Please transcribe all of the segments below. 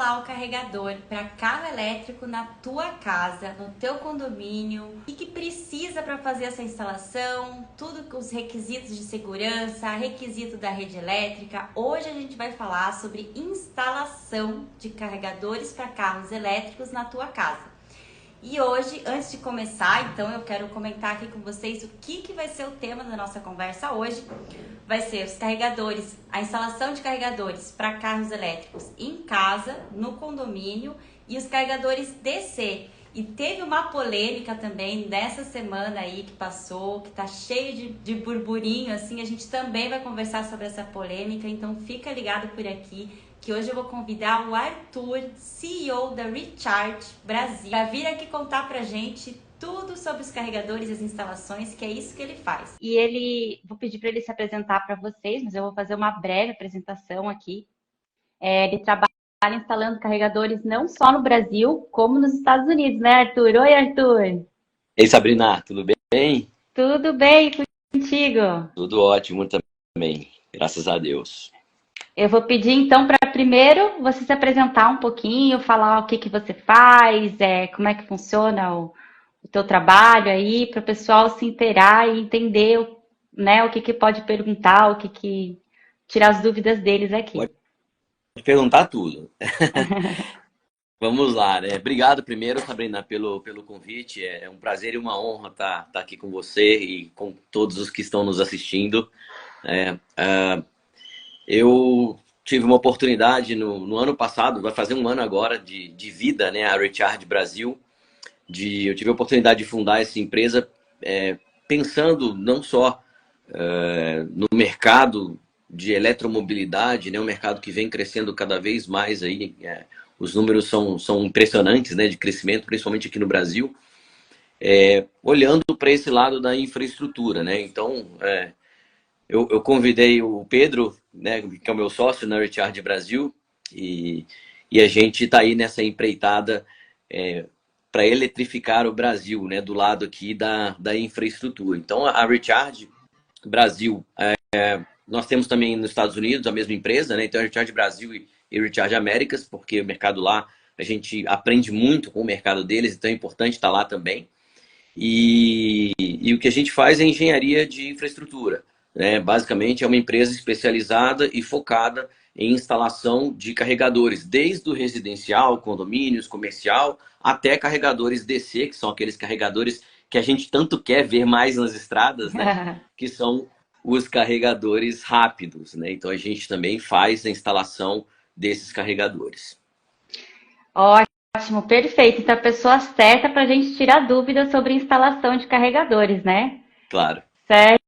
instalar o carregador para carro elétrico na tua casa, no teu condomínio, e que precisa para fazer essa instalação, tudo com os requisitos de segurança, requisito da rede elétrica. Hoje a gente vai falar sobre instalação de carregadores para carros elétricos na tua casa. E hoje, antes de começar, então eu quero comentar aqui com vocês o que vai ser o tema da nossa conversa hoje. Vai ser os carregadores, a instalação de carregadores para carros elétricos em casa, no condomínio, e os carregadores DC. E teve uma polêmica também nessa semana aí que passou, que tá cheio de burburinho, assim, a gente também vai conversar sobre essa polêmica, então fica ligado por aqui, que hoje eu vou convidar o Arthur, CEO da Recharge Brasil, para vir aqui contar pra gente tudo sobre os carregadores e as instalações, que é isso que ele faz. Vou pedir para ele se apresentar para vocês, mas eu vou fazer uma breve apresentação aqui. Ele trabalha instalando carregadores não só no Brasil, como nos Estados Unidos, né, Arthur? Oi, Arthur! Ei, Sabrina, tudo bem? Tudo bem contigo? Tudo ótimo também, graças a Deus. Eu vou pedir então para primeiro você se apresentar um pouquinho, falar o que você faz, como é que funciona o teu trabalho aí, para o pessoal se inteirar e entender, né, o que pode perguntar, tirar as dúvidas deles aqui. Pode perguntar tudo. Vamos lá, né? Obrigado primeiro, Sabrina, pelo convite. É um prazer e uma honra estar aqui com você e com todos os que estão nos assistindo. Eu tive uma oportunidade no ano passado, vai fazer um ano agora de vida, né? A Recharge Brasil. Eu tive a oportunidade de fundar essa empresa pensando não só no mercado de eletromobilidade, né, um mercado que vem crescendo cada vez mais aí, os números são impressionantes, né, de crescimento, principalmente aqui no Brasil, olhando para esse lado da infraestrutura, né? Então, eu convidei o Pedro, né, que é o meu sócio na Recharge Brasil, e a gente está aí nessa empreitada para eletrificar o Brasil, né, do lado aqui da infraestrutura. Então, a Recharge Brasil, nós temos também nos Estados Unidos a mesma empresa, né? Então, a Recharge Brasil e Recharge Américas, porque o mercado lá, a gente aprende muito com o mercado deles, então é importante estar lá também. E o que a gente faz é engenharia de infraestrutura, né? Basicamente, é uma empresa especializada e focada em instalação de carregadores, desde o residencial, condomínios, comercial, até carregadores DC, que são aqueles carregadores que a gente tanto quer ver mais nas estradas, né? Que são os carregadores rápidos, né? Então a gente também faz a instalação desses carregadores. Ótimo, perfeito. Então, a pessoa certa para a gente tirar dúvidas sobre instalação de carregadores, né? Claro. Certo.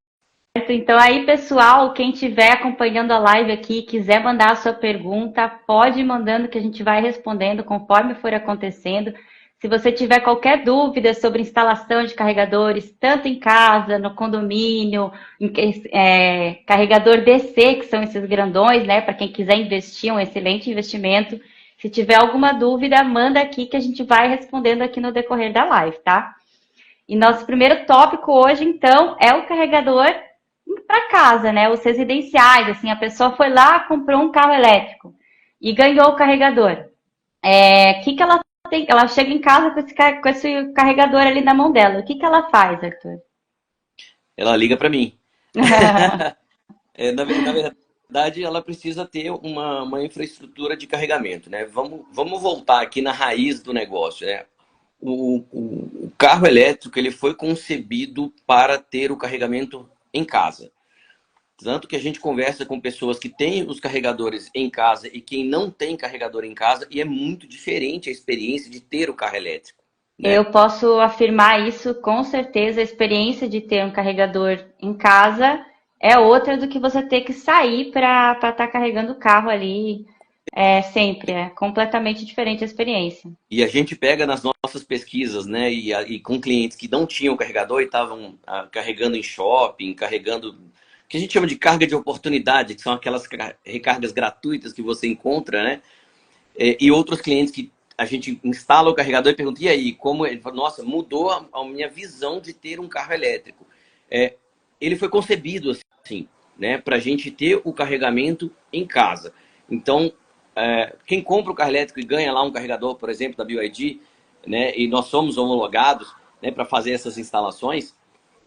Então, aí, pessoal, quem estiver acompanhando a live aqui, quiser mandar a sua pergunta, pode ir mandando que a gente vai respondendo conforme for acontecendo. Se você tiver qualquer dúvida sobre instalação de carregadores, tanto em casa, no condomínio, carregador DC, que são esses grandões, né? Para quem quiser investir, um excelente investimento. Se tiver alguma dúvida, manda aqui que a gente vai respondendo aqui no decorrer da live, tá? E nosso primeiro tópico hoje, então, é o carregador para casa, né? Os residenciais, assim, a pessoa foi lá, comprou um carro elétrico e ganhou o carregador. Que ela tem? Ela chega em casa com esse carregador ali na mão dela. O que ela faz, Arthur? Ela liga para mim. Na verdade, ela precisa ter uma infraestrutura de carregamento, né? Vamos voltar aqui na raiz do negócio, né? O carro elétrico ele foi concebido para ter o carregamento em casa. Tanto que a gente conversa com pessoas que têm os carregadores em casa e quem não tem carregador em casa, e é muito diferente a experiência de ter o carro elétrico, né? Eu posso afirmar isso com certeza. A experiência de ter um carregador em casa é outra do que você ter que sair para estar carregando o carro ali sempre. É completamente diferente a experiência. E a gente pega nas nossas pesquisas, né, e com clientes que não tinham carregador e estavam carregando em shopping, carregando o que a gente chama de carga de oportunidade, que são aquelas recargas gratuitas que você encontra, né? E outros clientes que a gente instala o carregador e pergunta, e aí, como ele fala, nossa, mudou a minha visão de ter um carro elétrico. Ele foi concebido assim, né, para a gente ter o carregamento em casa. Então, quem compra o carro elétrico e ganha lá um carregador, por exemplo, da BYD, né, e nós somos homologados, né, para fazer essas instalações,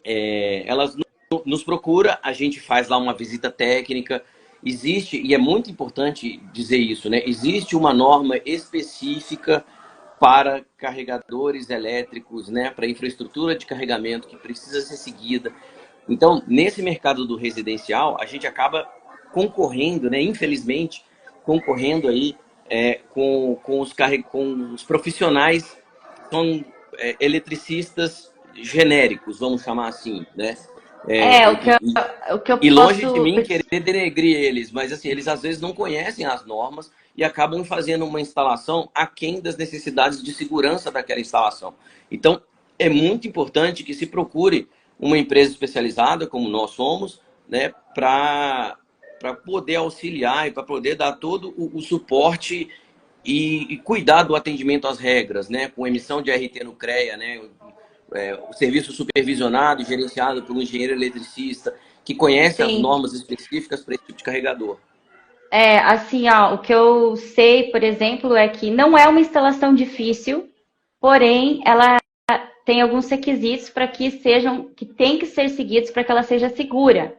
elas nos procura, a gente faz lá uma visita técnica. Existe, e é muito importante dizer isso, né? Existe uma norma específica para carregadores elétricos, né? Para infraestrutura de carregamento que precisa ser seguida. Então, nesse mercado do residencial, a gente acaba concorrendo, né? Infelizmente, concorrendo aí com os profissionais que são eletricistas genéricos, vamos chamar assim, né? É, E, o que eu e longe de posso. mim querer denegrir eles, mas assim, eles às vezes não conhecem as normas e acabam fazendo uma instalação aquém das necessidades de segurança daquela instalação. Então, é muito importante que se procure uma empresa especializada, como nós somos, né, para poder auxiliar e para poder dar todo o suporte e cuidar do atendimento às regras, né, com emissão de RT no CREA, né, o serviço supervisionado e gerenciado por um engenheiro eletricista que conhece as Sim. normas específicas para esse tipo de carregador. É, assim, ó, o que eu sei, por exemplo, é que não é uma instalação difícil, porém, ela tem alguns requisitos para que sejam, que tem que ser seguidos para que ela seja segura.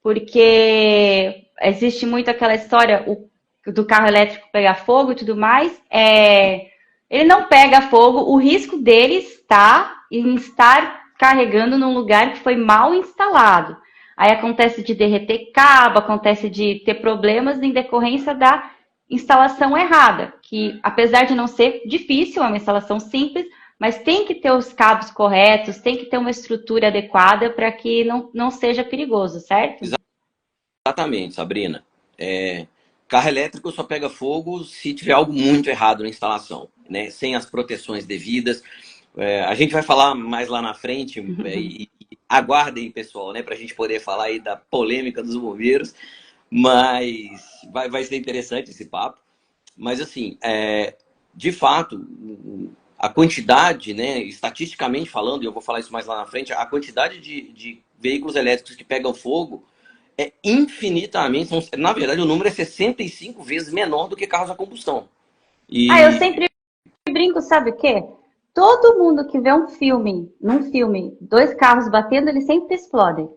Porque existe muito aquela história do carro elétrico pegar fogo e tudo mais. Ele não pega fogo, o risco dele está em estar carregando num lugar que foi mal instalado. Aí acontece de derreter cabo, acontece de ter problemas em decorrência da instalação errada, que apesar de não ser difícil, é uma instalação simples, mas tem que ter os cabos corretos, tem que ter uma estrutura adequada para que não seja perigoso, certo? Exatamente, Sabrina. Carro elétrico só pega fogo se tiver algo muito errado na instalação, né? Sem as proteções devidas. A gente vai falar mais lá na frente, e aguardem, pessoal, né? Para a gente poder falar aí da polêmica dos bombeiros, mas vai ser interessante esse papo. Mas, assim, de fato, a quantidade, né, estatisticamente falando, e eu vou falar isso mais lá na frente, a quantidade de veículos elétricos que pegam fogo é infinitamente, na verdade, o número é 65 vezes menor do que carros a combustão. Ah, eu E, sempre brinco, sabe o quê? Todo mundo que vê num filme, dois carros batendo, eles sempre explodem.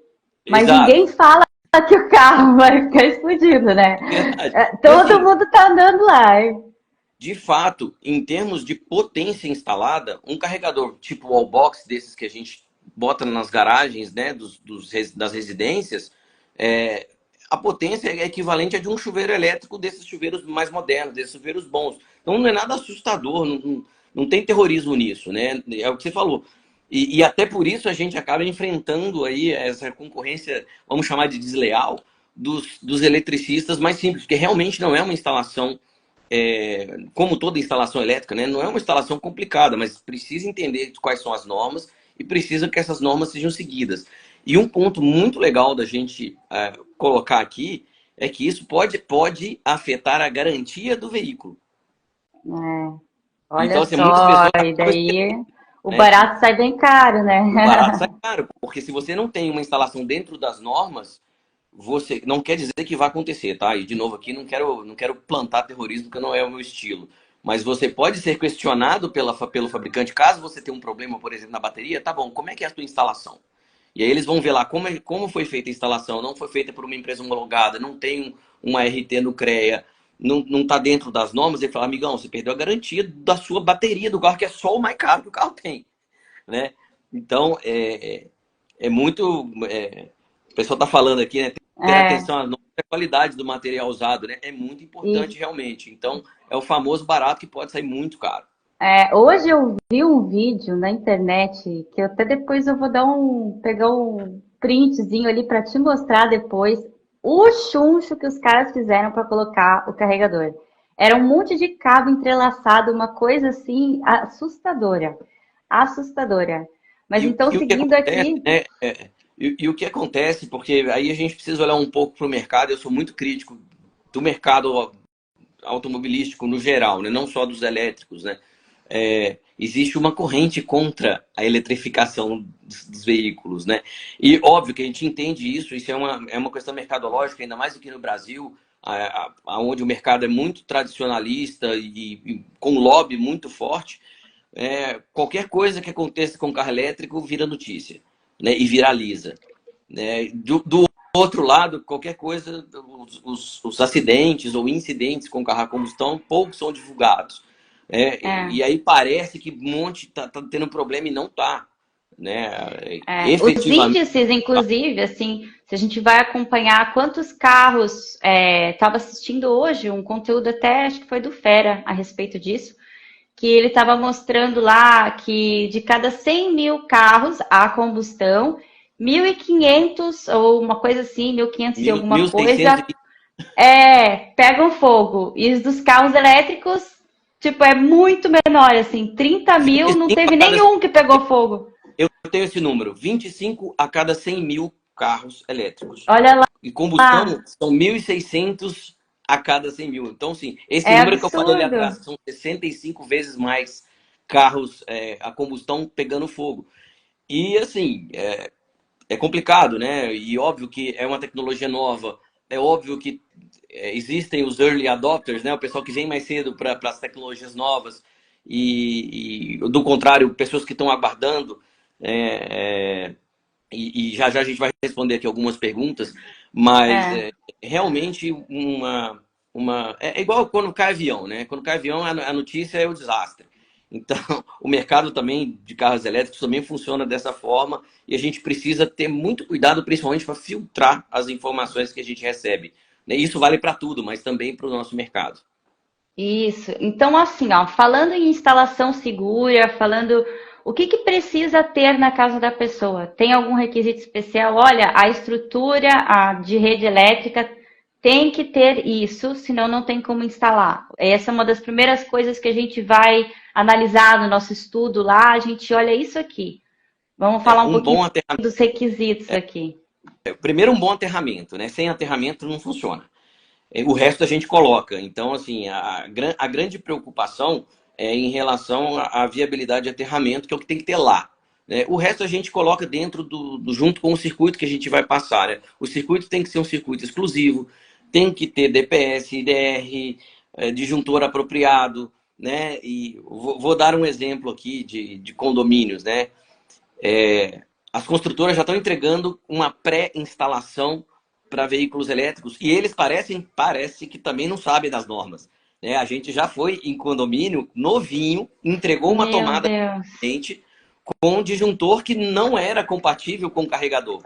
Mas exato, ninguém fala que o carro vai ficar explodindo, né? verdade. E Todo assim, mundo tá andando lá. de fato, em termos de potência instalada, um carregador tipo wallbox, desses que a gente bota nas garagens, né, das residências, é, a potência é equivalente a de um chuveiro elétrico desses chuveiros mais modernos, desses chuveiros bons. Então não é nada assustador, não tem terrorismo nisso, né? É o que você falou. E até por isso a gente acaba enfrentando aí essa concorrência, vamos chamar de desleal, dos eletricistas mais simples, porque realmente não é uma instalação como toda instalação elétrica, né, não é uma instalação complicada, mas precisa entender quais são as normas e precisa que essas normas sejam seguidas. E um ponto muito legal da gente colocar aqui é que isso pode afetar a garantia do veículo. Olha Então, assim, muitas só, pessoas e acabam, daí o né, barato sai bem caro, né? o barato sai caro, porque se você não tem uma instalação dentro das normas, você não quer dizer que vai acontecer, tá? E de novo aqui não quero plantar terrorismo, porque não é o meu estilo. Mas você pode ser questionado pelo fabricante, caso você tenha um problema, por exemplo, na bateria, tá bom, como é que é a sua instalação? E aí eles vão ver lá como foi feita a instalação, não foi feita por uma empresa homologada, não tem uma RT no CREA, não está dentro das normas, ele fala, amigão, você perdeu a garantia da sua bateria do carro, que é só o mais caro que o carro tem, né? Então, é muito... o pessoal está falando aqui, né? Ter É, atenção à qualidade do material usado, né? É muito importante e realmente. Então, é o famoso barato que pode sair muito caro. hoje eu vi um vídeo na internet que até depois eu vou pegar um printzinho ali para te mostrar depois o chuncho que os caras fizeram para colocar o carregador. Era um monte de cabo entrelaçado, uma coisa assim assustadora, assustadora. Mas então E o que seguindo acontece, aqui, né? E o que acontece, porque aí a gente precisa olhar um pouco para o mercado. Eu sou muito crítico do mercado automobilístico no geral, né? Não só dos elétricos, né? Existe uma corrente contra a eletrificação dos veículos, né? E óbvio que a gente entende isso é uma questão mercadológica, ainda mais aqui no Brasil, onde o mercado é muito tradicionalista e com lobby muito forte, qualquer coisa que aconteça com o carro elétrico vira notícia, né, e viraliza. Né? Do outro lado, qualquer coisa, os acidentes ou incidentes com carro a combustão, poucos são divulgados. E aí parece que um monte tá tendo problema e não tá. Né? Os Efetivamente. índices, inclusive, assim, se a gente vai acompanhar quantos carros, estava assistindo hoje um conteúdo até, acho que foi do Fera, a respeito disso, que ele estava mostrando lá que de cada 100 mil carros a combustão, 1.500 ou uma coisa assim, 1.500 e alguma 1.600. coisa, pegam fogo. E os dos carros elétricos, tipo, é muito menor, assim, 30 mil, não 25 teve a cada, nenhum que pegou fogo. eu tenho esse número, 25 a cada 100 mil carros elétricos. Olha E combustão são 1.600 a cada 100 mil. Então, sim, esse é número que eu falei ali absurdo. atrás, são 65 vezes mais carros a combustão pegando fogo. E, assim, é complicado, né? E óbvio que é uma tecnologia nova, é óbvio que existem os early adopters, né? O pessoal que vem mais cedo para as tecnologias novas do contrário, pessoas que estão aguardando. É, e já já a gente vai responder aqui algumas perguntas, mas É. realmente é igual quando cai avião, né? Quando cai avião, a notícia é o desastre. Então, o mercado também de carros elétricos também funciona dessa forma e a gente precisa ter muito cuidado, principalmente para filtrar as informações que a gente recebe. Né? Isso vale para tudo, mas também para o nosso mercado. Isso. Então, assim, ó, falando em instalação segura, falando o que precisa ter na casa da pessoa? Tem algum requisito especial? Olha, a estrutura de rede elétrica tem que ter isso, senão não tem como instalar. Essa é uma das primeiras coisas que a gente vai analisar no nosso estudo lá. A gente olha isso aqui. Vamos falar um Um pouquinho bom aterramento. dos requisitos aqui. Primeiro, um bom aterramento, né? Sem aterramento não funciona. O resto a gente coloca. Então, assim, a grande preocupação é em relação à viabilidade de aterramento, que é o que tem que ter lá. Né? O resto a gente coloca dentro junto com o circuito que a gente vai passar. Né? O circuito tem que ser um circuito exclusivo, tem que ter DPS, IDR, disjuntor apropriado. Né? E vou dar um exemplo aqui de condomínios. Né? As construtoras já estão entregando uma pré-instalação para veículos elétricos e eles parece que também não sabem das normas. Né? A gente já foi em condomínio novinho, entregou uma Meu tomada Deus. com um disjuntor que não era compatível com o carregador.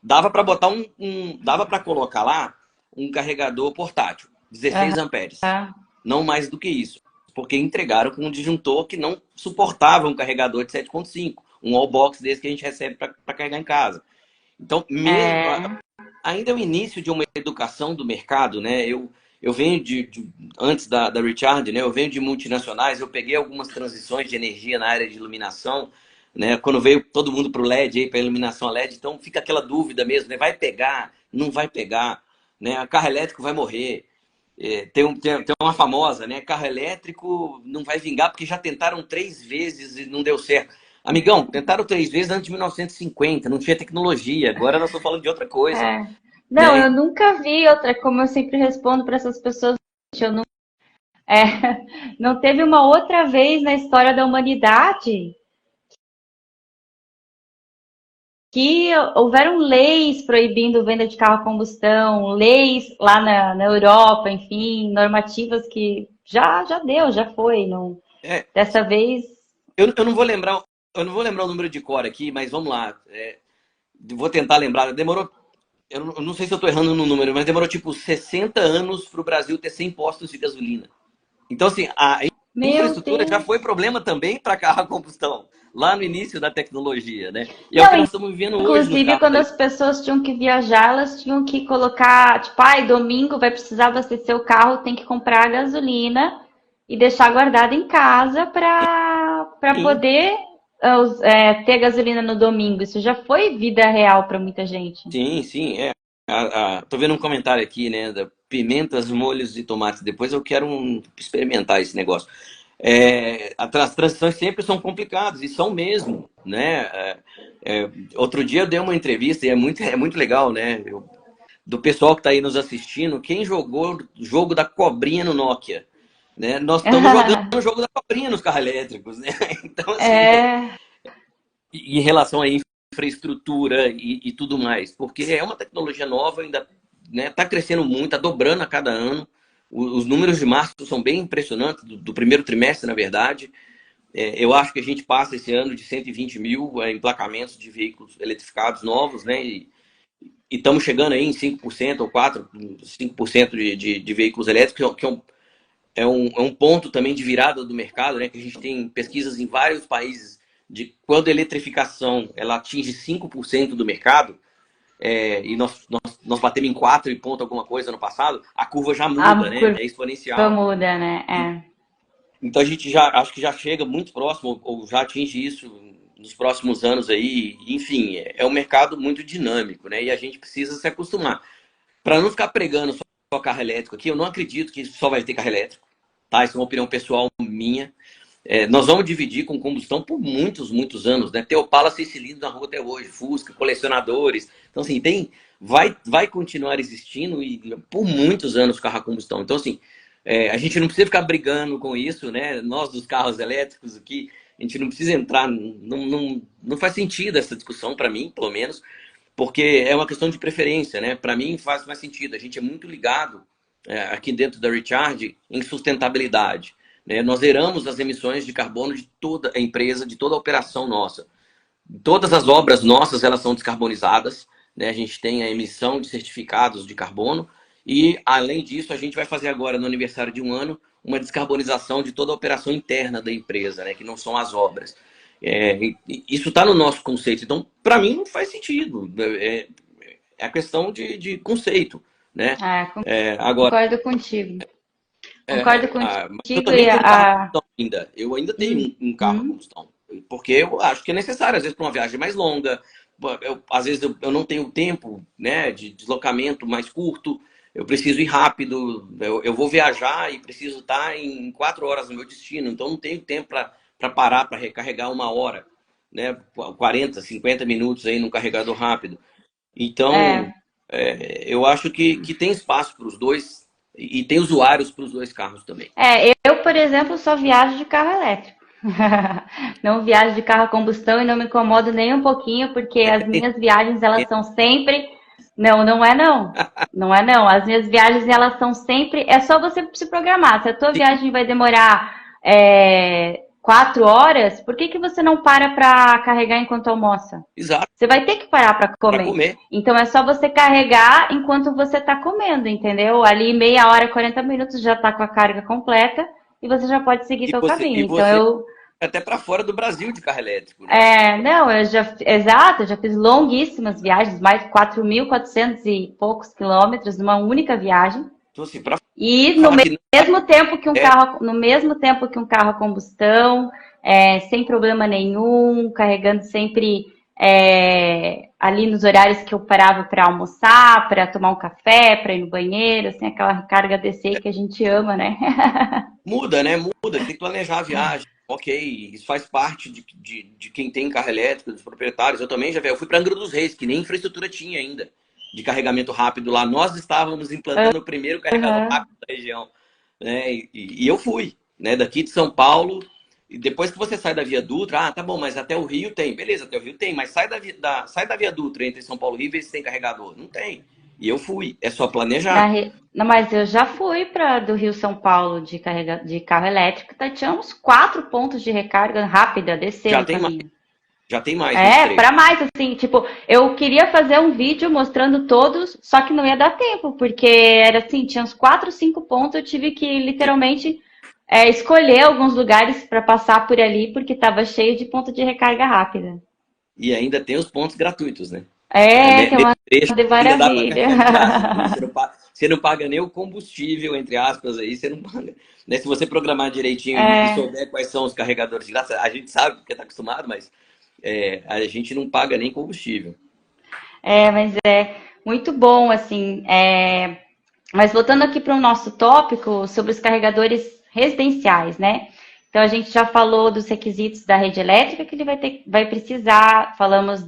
Dava para botar dava para colocar lá um carregador portátil, 16 amperes, Aham. não mais do que isso, porque entregaram com um disjuntor que não suportava um carregador de 7,5, um wallbox desse que a gente recebe para carregar em casa. Então, mesmo É. ainda é o início de uma educação do mercado, né? Eu venho antes da Richard, né? Eu venho de multinacionais, eu peguei algumas transições de energia na área de iluminação, né? Quando veio todo mundo para o LED, aí para iluminação a LED, então fica aquela dúvida mesmo, né? Vai pegar, não vai pegar, né? O carro elétrico vai morrer. Tem uma famosa, né? Carro elétrico não vai vingar porque já tentaram 3 vezes e não deu certo. Amigão, tentaram 3 vezes antes de 1950, não tinha tecnologia. Agora nós estamos falando de outra coisa, É. Não, né? eu nunca vi outra, como eu sempre respondo para essas pessoas, eu não, não teve uma outra vez na história da humanidade que houveram leis proibindo venda de carro a combustão, leis lá na Europa, enfim, normativas que já deu, já foi. Não, É, dessa vez. eu não vou lembrar, eu não vou lembrar o número de cor aqui, mas vamos lá. Vou tentar lembrar. Demorou, eu não sei se eu estou errando no número, mas demorou tipo 60 anos para o Brasil ter 100 postos de gasolina. Então, assim, a Meu infraestrutura já Deus. foi problema também para carro a combustão, lá no início da tecnologia, né? E é o que Não, nós estamos vivendo hoje nos inclusive, carros quando as elétricos. pessoas tinham que viajar, elas tinham que colocar, tipo, ai, domingo vai precisar abastecer o carro, tem que comprar a gasolina e deixar guardada em casa para Sim, poder ter gasolina no domingo. Isso já foi vida real para muita gente. sim. Tô vendo um comentário aqui, né? Da pimentas, molhos e tomates. Depois eu quero experimentar esse negócio. As transições sempre são complicadas, e são mesmo, né? Outro dia eu dei uma entrevista e é muito legal, né? do pessoal que está aí nos assistindo, quem jogou o jogo da cobrinha no Nokia, né? Nós estamos jogando o jogo da cobrinha nos carros elétricos, né? Então, assim, É, em relação à infraestrutura e tudo mais, porque é uma tecnologia nova, ainda está, né, crescendo muito, está dobrando a cada ano. Os números de março são bem impressionantes, do primeiro trimestre, na verdade. Eu acho que a gente passa esse ano de 120 mil emplacamentos de veículos eletrificados novos, né? E estamos chegando aí em 5% ou 4%, 5% de veículos elétricos, que é um ponto também de virada do mercado, né? Que a gente tem pesquisas em vários países de quando a eletrificação ela atinge 5% do mercado, e nós batemos em 4 e ponto alguma coisa no passado, a curva já muda, a né? curva É exponencial. muda, né? Então a gente já acho que já chega muito próximo, ou já atinge isso nos próximos anos aí. Enfim, é um mercado muito dinâmico, né? E a gente precisa se acostumar. Para não ficar pregando só carro elétrico aqui, eu não acredito que só vai ter carro elétrico, tá? Isso é uma opinião pessoal minha. Nós vamos dividir com combustão por muitos, muitos anos, né? Tem Opala 6 cilindros na rua até hoje, Fusca, colecionadores. Então, assim, vai continuar existindo e por muitos anos carro a combustão. Então, assim, a gente não precisa ficar brigando com isso, né? Nós dos carros elétricos aqui, a gente não precisa entrar, não faz sentido essa discussão, para mim, pelo menos, porque é uma questão de preferência, né? Para mim faz mais sentido. A gente é muito ligado aqui dentro da Recharge em sustentabilidade, né? Nós zeramos as emissões de carbono de toda a empresa, de toda a operação nossa. Todas as obras nossas, elas são descarbonizadas, né? A gente tem a emissão de certificados de carbono e, além disso, a gente vai fazer agora, no aniversário de um ano, uma descarbonização de toda a operação interna da empresa, né? Que não são as obras. Isso está no nosso conceito. Então, para mim, não faz sentido. É a questão de conceito, né? Agora, Concordo contigo. Concordo mas eu contigo também e tenho carro a combustão ainda. Eu ainda tenho um carro a Hum. combustão. Porque eu acho que é necessário, às vezes, para uma viagem mais longa. Às vezes eu não tenho tempo, né, de deslocamento mais curto. Eu preciso ir rápido. Eu vou viajar e preciso estar em 4 horas no meu destino. Então, não tenho tempo para parar, para recarregar 1 hora, né? 40, 50 minutos aí num carregador rápido. Então, É, eu acho que tem espaço para os dois e tem usuários para os dois carros também. eu, por exemplo, só viajo de carro elétrico. Não viajo de carro a combustão e não me incomodo nem um pouquinho, porque as minhas viagens, elas são sempre... Não, não é não. Não é não. As minhas viagens, elas são sempre... É só você se programar. Se a tua viagem vai demorar 4 horas, por que você não para carregar enquanto almoça? Exato, Você vai ter que parar para para comer. comer. Então é só você carregar enquanto você está comendo, entendeu? Ali meia hora, 40 minutos já está com a carga completa e você já pode seguir E seu você, caminho. e Então você até para fora do Brasil de carro elétrico, né? não, exato, eu já fiz longuíssimas viagens, mais de 4.400 e poucos quilômetros numa única viagem. Então, assim, para E no falar que não mesmo tempo que é, um carro a combustão, sem problema nenhum, carregando sempre ali nos horários que eu parava para almoçar, para tomar um café, para ir no banheiro, assim, aquela carga DC que a gente ama, né? muda, né? Muda, tem que planejar a viagem. Ok, isso faz parte de quem tem carro elétrico, dos proprietários. Eu também já vi. Eu fui para Angra dos Reis, que nem infraestrutura tinha ainda de carregamento rápido lá. Nós estávamos implantando o primeiro carregador Uhum. rápido da região, né? E eu fui, né? Daqui de São Paulo. E depois que você sai da Via Dutra, tá bom, mas até o Rio tem. Beleza, até o Rio tem, mas sai da Via Dutra entre São Paulo e Rio e vê se tem carregador. Não tem. E eu fui. É só planejar. Não, mas eu já fui do Rio São Paulo de carro elétrico, tinha uns 4 pontos de recarga rápida, descer Já no tem mais, caminho. já tem mais nesse trecho. Para mais, assim, tipo, eu queria fazer um vídeo mostrando todos, só que não ia dar tempo, porque era assim, tinha uns 4, 5 pontos, eu tive que literalmente escolher alguns lugares para passar por ali, porque estava cheio de ponto de recarga rápida. E ainda tem os pontos gratuitos, né? Que é uma Nesse trecho de ainda dá para maravilha. carregar de graça. Você não paga nem o combustível, entre aspas, aí você não paga. Né? Se você programar direitinho e souber quais são os carregadores de graça, a gente sabe porque está acostumado, mas a gente não paga nem combustível. Mas é muito bom, assim. Mas voltando aqui para o nosso tópico sobre os carregadores residenciais, né? Então a gente já falou dos requisitos da rede elétrica que ele vai precisar, falamos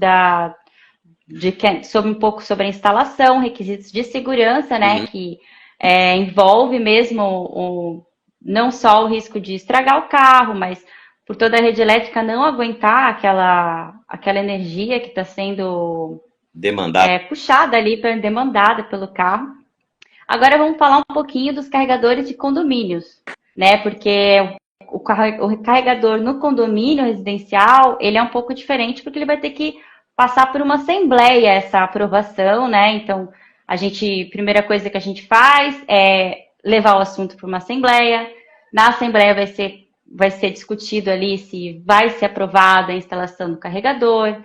sobre um pouco sobre a instalação, requisitos de segurança, né? Uhum. Que envolve mesmo não só o risco de estragar o carro, mas por toda a rede elétrica não aguentar aquela energia que está sendo Demandado. puxada ali, demandada pelo carro. Agora vamos falar um pouquinho dos carregadores de condomínios, né? Porque o carregador no condomínio residencial, ele é um pouco diferente porque ele vai ter que passar por uma assembleia essa aprovação, né? Então, primeira coisa que a gente faz é levar o assunto para uma assembleia. Na assembleia vai ser discutido ali se vai ser aprovada a instalação do carregador.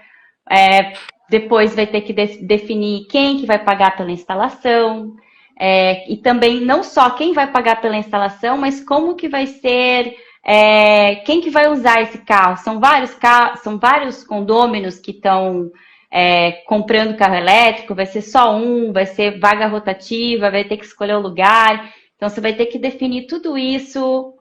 Depois vai ter que definir quem que vai pagar pela instalação. E também não só quem vai pagar pela instalação, mas como que vai ser, quem que vai usar esse carro. São vários condôminos que estão comprando carro elétrico, vai ser só um, vai ser vaga rotativa, vai ter que escolher o lugar. Então, você vai ter que definir tudo isso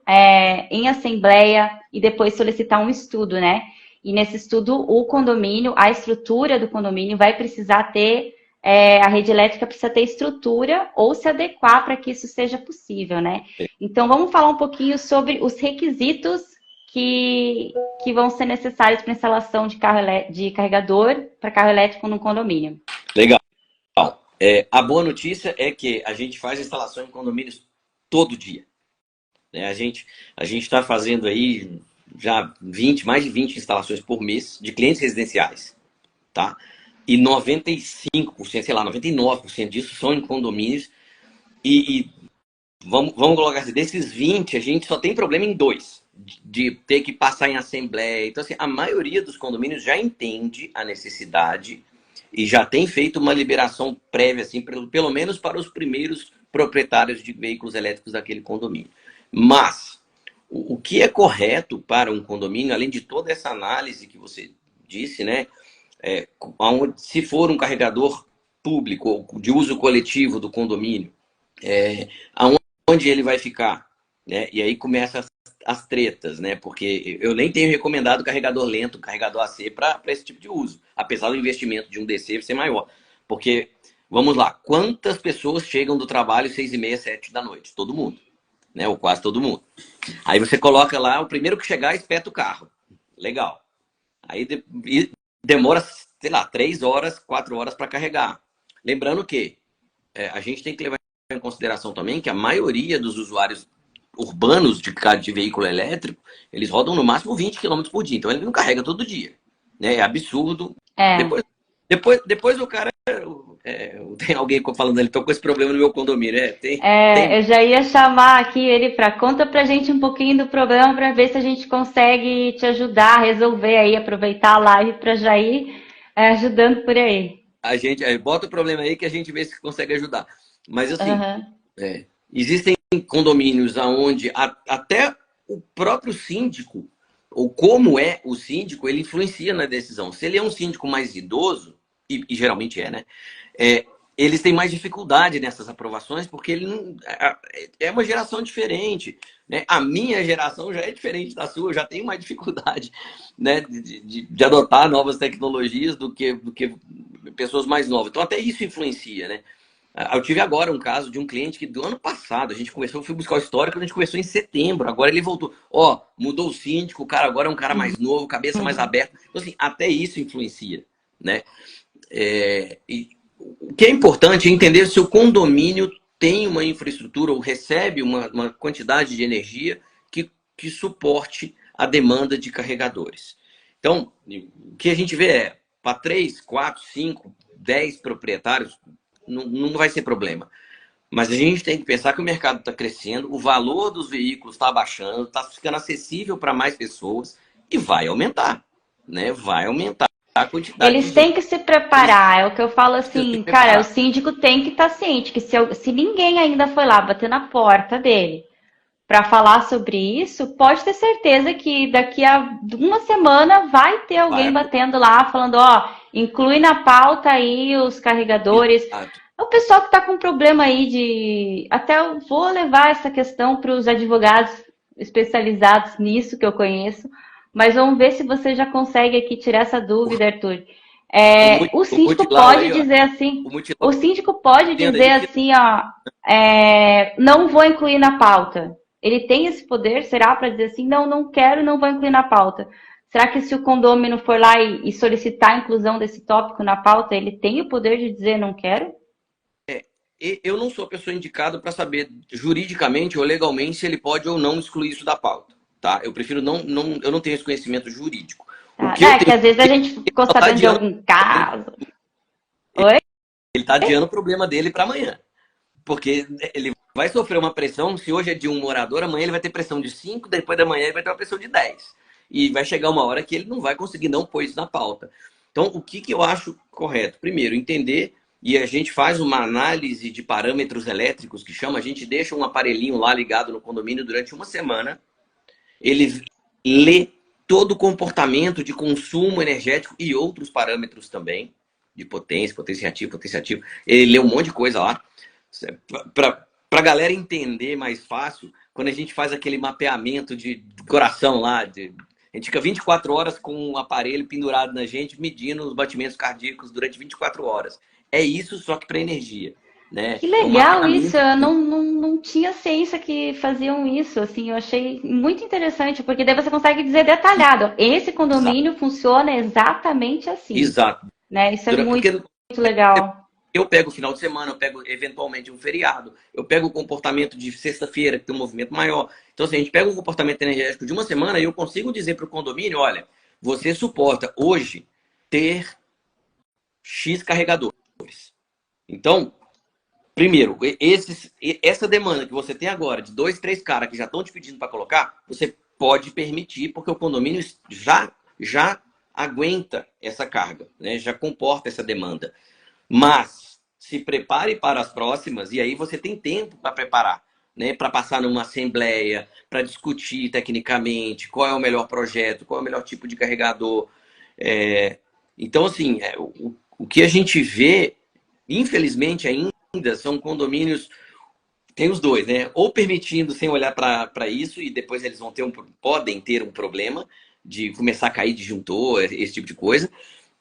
em assembleia e depois solicitar um estudo, né? E nesse estudo, o condomínio, a estrutura do condomínio vai precisar ter, a rede elétrica precisa ter estrutura ou se adequar para que isso seja possível, né? Então, vamos falar um pouquinho sobre os requisitos que vão ser necessários para instalação de carregador para carro elétrico no condomínio. Legal. A boa notícia é que a gente faz instalação em condomínios todo dia. Né? A gente está fazendo aí já mais de 20 instalações por mês de clientes residenciais. Tá? E 95%, sei lá, 99% disso são em condomínios. E vamos colocar assim, desses 20, a gente só tem problema em 2. De ter que passar em assembleia. Então, assim, a maioria dos condomínios já entende a necessidade e já tem feito uma liberação prévia, assim, pelo menos para os primeiros proprietários de veículos elétricos daquele condomínio. Mas, o que é correto para um condomínio, além de toda essa análise que você disse, né? Se for um carregador público ou de uso coletivo do condomínio, aonde ele vai ficar? Né? E aí começa as tretas, né? Porque eu nem tenho recomendado carregador lento, carregador AC para esse tipo de uso, apesar do investimento de um DC ser maior. Porque, vamos lá, quantas pessoas chegam do trabalho 6h30, 7 da noite? Todo mundo, né? Ou quase todo mundo. Aí você coloca lá, o primeiro que chegar, espeta o carro. Legal. Aí demora, sei lá, 3 horas, 4 horas para carregar. Lembrando que a gente tem que levar em consideração também que a maioria dos usuários urbanos de veículo elétrico, eles rodam no máximo 20 km por dia. Então ele não carrega todo dia. Né? É absurdo. Depois o cara... tem alguém falando, ele tô com esse problema no meu condomínio. Eu já ia chamar aqui ele para conta pra gente um pouquinho do problema para ver se a gente consegue te ajudar a resolver aí, aproveitar a live para já ir ajudando por aí. A gente bota o problema aí que a gente vê se consegue ajudar. Mas assim, existem condomínios onde até o próprio síndico, ou como é o síndico, ele influencia na decisão. Se ele é um síndico mais idoso, e geralmente né? Eles têm mais dificuldade nessas aprovações, porque ele não, é uma geração diferente. Né? A minha geração já é diferente da sua, eu já tenho mais dificuldade, né, de adotar novas tecnologias do que pessoas mais novas. Então até isso influencia, né? Eu tive agora um caso de um cliente que do ano passado, a gente conversou, eu fui buscar o histórico, a gente conversou em setembro, agora ele voltou. Mudou o síndico, o cara agora é um cara mais novo, cabeça mais aberta. Então assim, até isso influencia, né? O que é importante é entender se o condomínio tem uma infraestrutura ou recebe uma quantidade de energia que suporte a demanda de carregadores. Então, o que a gente vê para 3, 4, 5, 10 proprietários, não vai ser problema. Mas a gente tem que pensar que o mercado está crescendo, o valor dos veículos está baixando, está ficando acessível para mais pessoas e vai aumentar, né? Vai aumentar. Eles têm que se preparar, é o que eu falo assim, cara, o síndico tem que estar ciente que se ninguém ainda foi lá bater na porta dele para falar sobre isso, pode ter certeza que daqui a uma semana vai ter alguém batendo lá, falando, inclui na pauta aí os carregadores. O pessoal que está com problema aí até eu vou levar essa questão para os advogados especializados nisso que eu conheço. Mas vamos ver se você já consegue aqui tirar essa dúvida, Arthur. O O síndico Multilau pode aí, ó. dizer assim, O Multilau o síndico pode entenda dizer aí que assim, ó, não vou incluir na pauta. Ele tem esse poder, será para dizer assim, não, não quero, não vou incluir na pauta. Será que se o condômino for lá e solicitar a inclusão desse tópico na pauta, ele tem o poder de dizer não quero? eu não sou a pessoa indicada para saber juridicamente ou legalmente se ele pode ou não excluir isso da pauta, tá? Eu prefiro eu não tenho esse conhecimento jurídico. O Tá, que eu né? Que tenho, às vezes a gente ficou ele tá sabendo de adiando, algum caso. Oi? ele tá adiando o problema dele para amanhã. Porque ele vai sofrer uma pressão, se hoje é de um morador, amanhã ele vai ter pressão de 5, depois da manhã ele vai ter uma pressão de 10. E vai chegar uma hora que ele não vai conseguir não pôr isso na pauta. Então, o que eu acho correto? Primeiro, entender, e a gente faz uma análise de parâmetros elétricos, que chama, a gente deixa um aparelhinho lá ligado no condomínio durante uma semana, ele lê todo o comportamento de consumo energético e outros parâmetros também, de potência, potenciativo. Ele lê um monte de coisa lá. Para a galera entender mais fácil, quando a gente faz aquele mapeamento de coração lá, a gente fica 24 horas com um aparelho pendurado na gente, medindo os batimentos cardíacos durante 24 horas. É isso, só que para energia. Né? Que É um legal isso, mapeamento. eu não tinha ciência que faziam isso, assim, eu achei muito interessante, porque daí você consegue dizer detalhado, esse Exato. condomínio funciona exatamente assim, Exato. né? Isso é muito, Porque muito legal. eu pego o final de semana, eu pego eventualmente um feriado, eu pego o comportamento de sexta-feira, que tem um movimento maior. Então, assim, a gente pega um comportamento energético de uma semana e eu consigo dizer para o condomínio, olha, você suporta hoje ter X carregadores. Então, primeiro, essa demanda que você tem agora de 2, 3 caras que já estão te pedindo para colocar, você pode permitir, porque o condomínio já aguenta essa carga, né? Já comporta essa demanda. Mas se prepare para as próximas e aí você tem tempo para preparar, né? Para passar numa assembleia, para discutir tecnicamente qual é o melhor projeto, qual é o melhor tipo de carregador. Então, assim, o que a gente vê, infelizmente ainda, são condomínios, tem os dois, né? Ou permitindo sem olhar para isso e depois eles podem ter um problema de começar a cair disjuntor, esse tipo de coisa.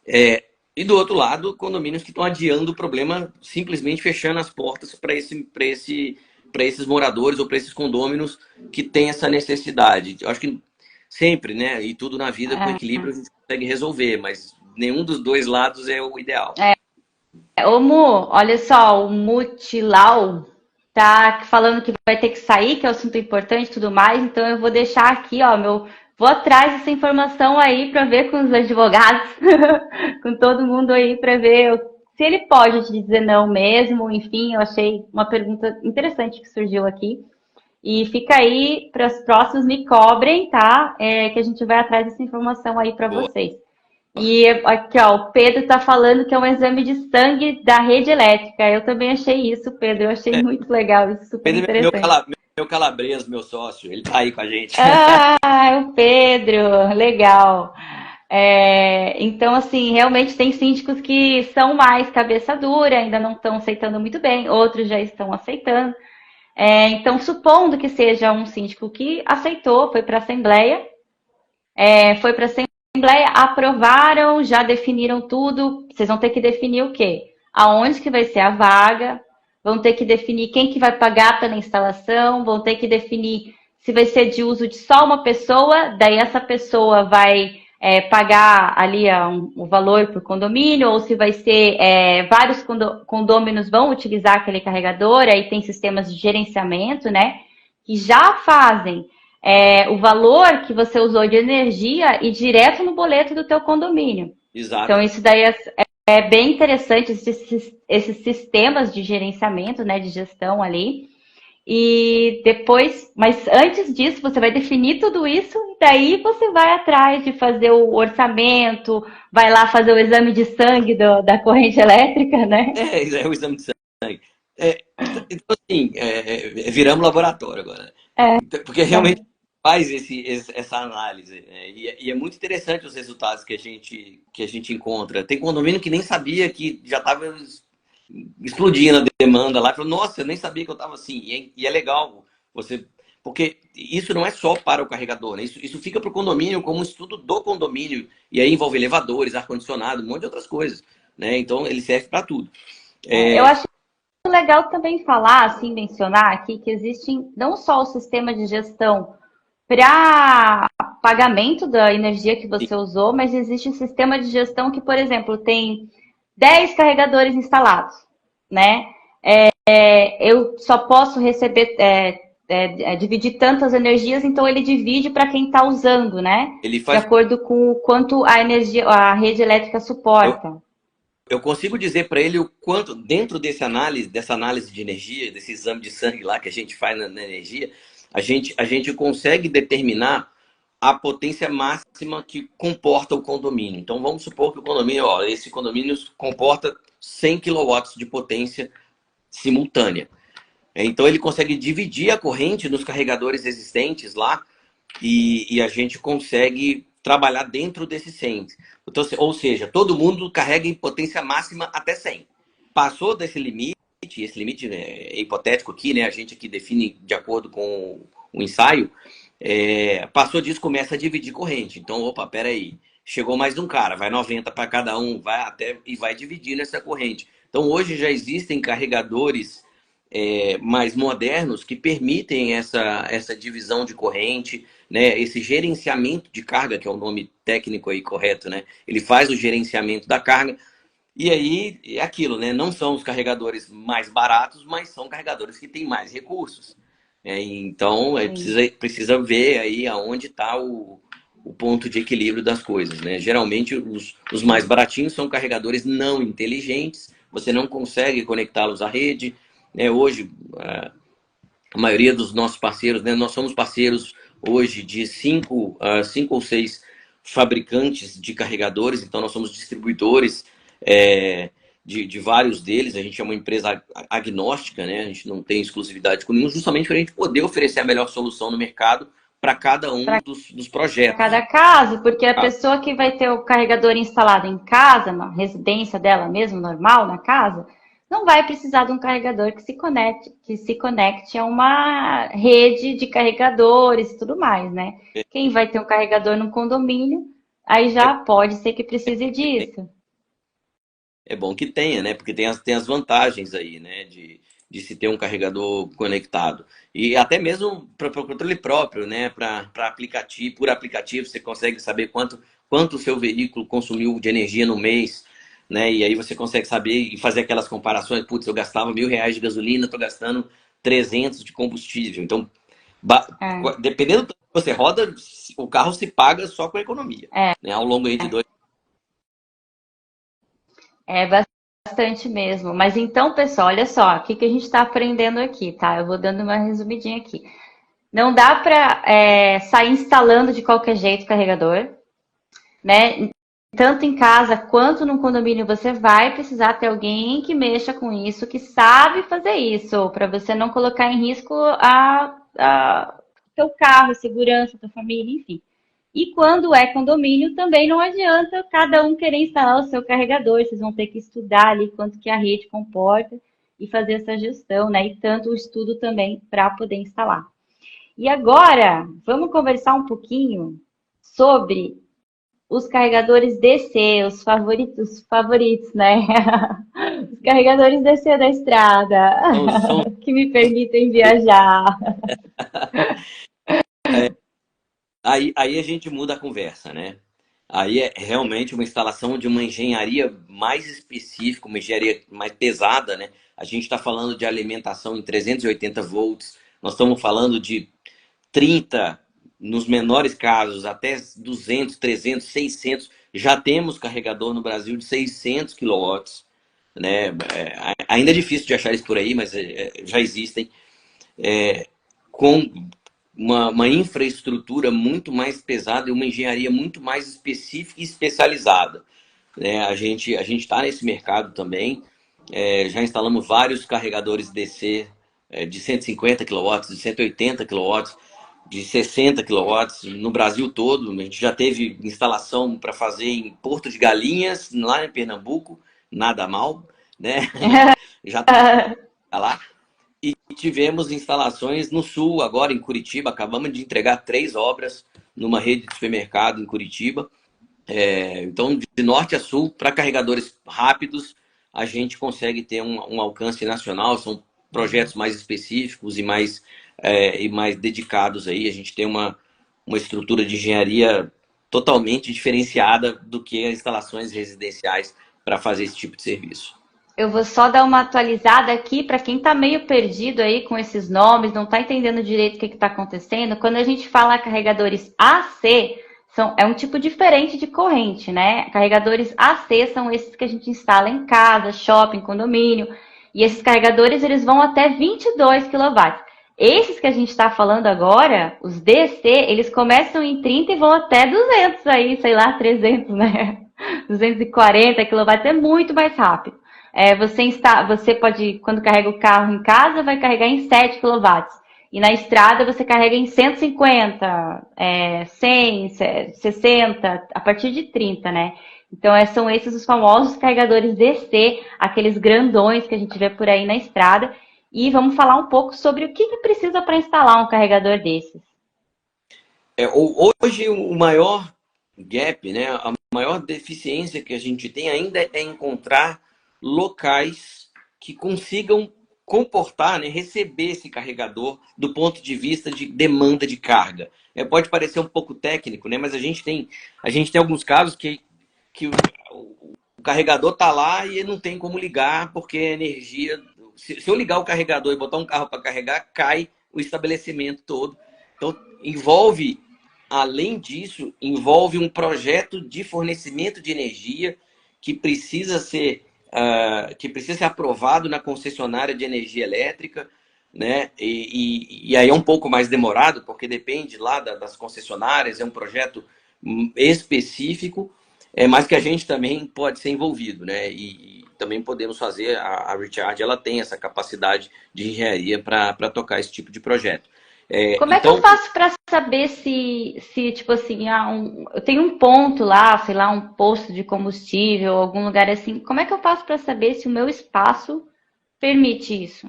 E do outro lado, condomínios que estão adiando o problema, simplesmente fechando as portas para esses moradores ou para esses condôminos que têm essa necessidade. Eu acho que sempre, né? E tudo na vida com equilíbrio a gente consegue resolver, mas nenhum dos dois lados é o ideal. Ô Mu, olha só, o Mutilau tá falando que vai ter que sair, que é um assunto importante e tudo mais, então eu vou deixar aqui, ó, vou atrás dessa informação aí para ver com os advogados, com todo mundo aí para ver se ele pode te dizer não mesmo, enfim, eu achei uma pergunta interessante que surgiu aqui. E fica aí para os próximos me cobrem, tá? Que a gente vai atrás dessa informação aí para Boa. vocês. E aqui, ó, o Pedro está falando que é um exame de sangue da rede elétrica. Eu também achei isso, Pedro. Eu achei muito legal, isso super Pedro é interessante. meu Calabres, meu sócio, ele tá aí com a gente. Ah, é o Pedro, legal. Então, assim, realmente tem síndicos que são mais cabeça dura, ainda não estão aceitando muito bem, outros já estão aceitando. Então, supondo que seja um síndico que aceitou, foi para a Assembleia, aprovaram, já definiram tudo. Vocês vão ter que definir o quê? Aonde que vai ser a vaga, vão ter que definir quem que vai pagar pela instalação, vão ter que definir se vai ser de uso de só uma pessoa, daí essa pessoa vai pagar ali o valor por condomínio, ou se vai ser vários condôminos vão utilizar aquele carregador, aí tem sistemas de gerenciamento, né? Que já fazem o valor que você usou de energia e direto no boleto do teu condomínio. Exato. Então, isso daí é bem interessante, esses sistemas de gerenciamento, né, de gestão ali. E depois, mas antes disso, você vai definir tudo isso, e daí você vai atrás de fazer o orçamento, vai lá fazer o exame de sangue da corrente elétrica, né? É o exame de sangue. Então, assim, viramos laboratório agora. Então, porque realmente faz essa análise. Né? E é muito interessante os resultados que a gente encontra. Tem condomínio que nem sabia que já estava explodindo a demanda lá. Falou, nossa, eu nem sabia que eu estava assim. E é legal você Porque isso não é só para o carregador, né? Isso fica para o condomínio como um estudo do condomínio. E aí envolve elevadores, ar-condicionado, um monte de outras coisas, né? Então ele serve para tudo. Eu É, acho legal também falar, assim, mencionar aqui que existem não só o sistema de gestão para pagamento da energia que você usou, mas existe um sistema de gestão que, por exemplo, tem 10 carregadores instalados, né? Eu só posso receber, dividir tantas energias, então ele divide para quem está usando, né? ele De faz. acordo com o quanto a energia, a rede elétrica Eu, suporta. eu consigo dizer para ele o quanto, dentro dessa análise de energia, desse exame de sangue lá que a gente faz na energia, a gente consegue determinar a potência máxima que comporta o condomínio. Então vamos supor que o condomínio, ó, esse condomínio comporta 100 quilowatts de potência simultânea. Então ele consegue dividir a corrente nos carregadores existentes lá e a gente consegue trabalhar dentro desses 100. Então, ou seja, todo mundo carrega em potência máxima até 100. Passou desse limite, esse limite é hipotético aqui, né? A gente aqui define de acordo com o ensaio. Passou disso, começa a dividir corrente. Então, opa, peraí. Chegou mais um cara, vai 90 para cada um, vai até e vai dividindo essa corrente. Então, hoje já existem carregadores mais modernos que permitem essa divisão de corrente, né? Esse gerenciamento de carga, que é o nome técnico aí correto, né? Ele faz o gerenciamento da carga. E aí é aquilo, né? Não são os carregadores mais baratos, mas são carregadores que têm mais recursos. Então, Sim. precisa ver aí aonde está o ponto de equilíbrio das coisas, né? Geralmente, os mais baratinhos são carregadores não inteligentes, você não consegue conectá-los à rede, né? Hoje, a maioria dos nossos parceiros, né? Nós somos parceiros hoje de cinco ou seis fabricantes de carregadores, então nós somos distribuidores de vários deles. A gente é uma empresa agnóstica, né? A gente não tem exclusividade com nenhum, justamente para a gente poder oferecer a melhor solução no mercado para cada um dos projetos. Cada caso, porque a pessoa que vai ter o carregador instalado em casa, na residência dela mesmo, normal, na casa, não vai precisar de um carregador que se conecte a uma rede de carregadores e tudo mais, né? Quem vai ter um carregador no condomínio, aí É, já pode ser que precise disso. É bom que tenha, né? Porque tem as vantagens aí, né? De se ter um carregador conectado. E até mesmo para o controle próprio, né? Para aplicativo, por aplicativo, você consegue saber quanto o seu veículo consumiu de energia no mês, né? E aí você consegue saber e fazer aquelas comparações. Putz, eu gastava R$ 1.000 de gasolina, estou gastando 300 de combustível. Então, É, dependendo do que você roda, o carro se paga só com a economia, é, né? Ao longo aí de 2. é bastante mesmo. Mas então, pessoal, olha só, o que que a gente está aprendendo aqui, tá? Eu vou dando uma resumidinha aqui. Não dá para sair instalando de qualquer jeito o carregador, né? Tanto em casa quanto no condomínio, você vai precisar ter alguém que mexa com isso, que sabe fazer isso, para você não colocar em risco a teu carro, a segurança da família, enfim. E quando é condomínio, também não adianta cada um querer instalar o seu carregador, vocês vão ter que estudar ali quanto que a rede comporta e fazer essa gestão, né? E tanto o estudo também para poder instalar. E agora, vamos conversar um pouquinho sobre os carregadores DC, os favoritos, né? Os carregadores DC da estrada, São que me permitem viajar. Aí a gente muda a conversa, né? Aí é realmente uma instalação de uma engenharia mais específica, uma engenharia mais pesada, né? A gente está falando de alimentação em 380 volts, nós estamos falando de 30, nos menores casos, até 200, 300, 600. Já temos carregador no Brasil de 600 quilowatts, né? Ainda é difícil de achar isso por aí, mas já existem. Com uma infraestrutura muito mais pesada e uma engenharia muito mais específica e especializada, né? A gente está nesse mercado também. Já instalamos vários carregadores DC de 150 quilowatts, de 180 quilowatts, de 60 quilowatts no Brasil todo. A gente já teve instalação para fazer em Porto de Galinhas, lá em Pernambuco, nada mal, né? Já tá lá. E tivemos instalações no sul, agora em Curitiba. Acabamos de entregar 3 obras numa rede de supermercado em Curitiba. Então, de norte a sul, para carregadores rápidos, a gente consegue ter um alcance nacional. São projetos mais específicos e mais dedicados aí. A gente tem uma estrutura de engenharia totalmente diferenciada do que as instalações residenciais para fazer esse tipo de serviço. Eu vou só dar uma atualizada aqui para quem está meio perdido aí com esses nomes, não está entendendo direito o que está acontecendo. Quando a gente fala carregadores AC, é um tipo diferente de corrente, né? Carregadores AC são esses que a gente instala em casa, shopping, condomínio. E esses carregadores eles vão até 22 kW. Esses que a gente está falando agora, os DC, eles começam em 30 e vão até 200 aí, sei lá, 300, né? 240 kW é muito mais rápido. Você pode, quando carrega o carro em casa, vai carregar em 7 kW. E na estrada você carrega em 150, 100, 60, a partir de 30, né? Então são esses os famosos carregadores DC, aqueles grandões que a gente vê por aí na estrada. E vamos falar um pouco sobre o que precisa para instalar um carregador desses. Hoje o maior gap, né, a maior deficiência que a gente tem ainda é encontrar locais que consigam comportar, né, receber esse carregador do ponto de vista de demanda de carga. Pode parecer um pouco técnico, né, mas a gente tem alguns casos que o carregador está lá e não tem como ligar porque a energia... Se eu ligar o carregador e botar um carro para carregar, cai o estabelecimento todo. Então, além disso, envolve um projeto de fornecimento de energia que precisa ser aprovado na concessionária de energia elétrica, né? E aí é um pouco mais demorado, porque depende lá das concessionárias, é um projeto específico, mas que a gente também pode ser envolvido, né? E também podemos fazer, a Recharge, ela tem essa capacidade de engenharia para tocar esse tipo de projeto. Como é que eu faço para saber se tipo assim, eu tenho um ponto lá, sei lá, um posto de combustível, algum lugar assim. Como é que eu faço para saber se o meu espaço permite isso?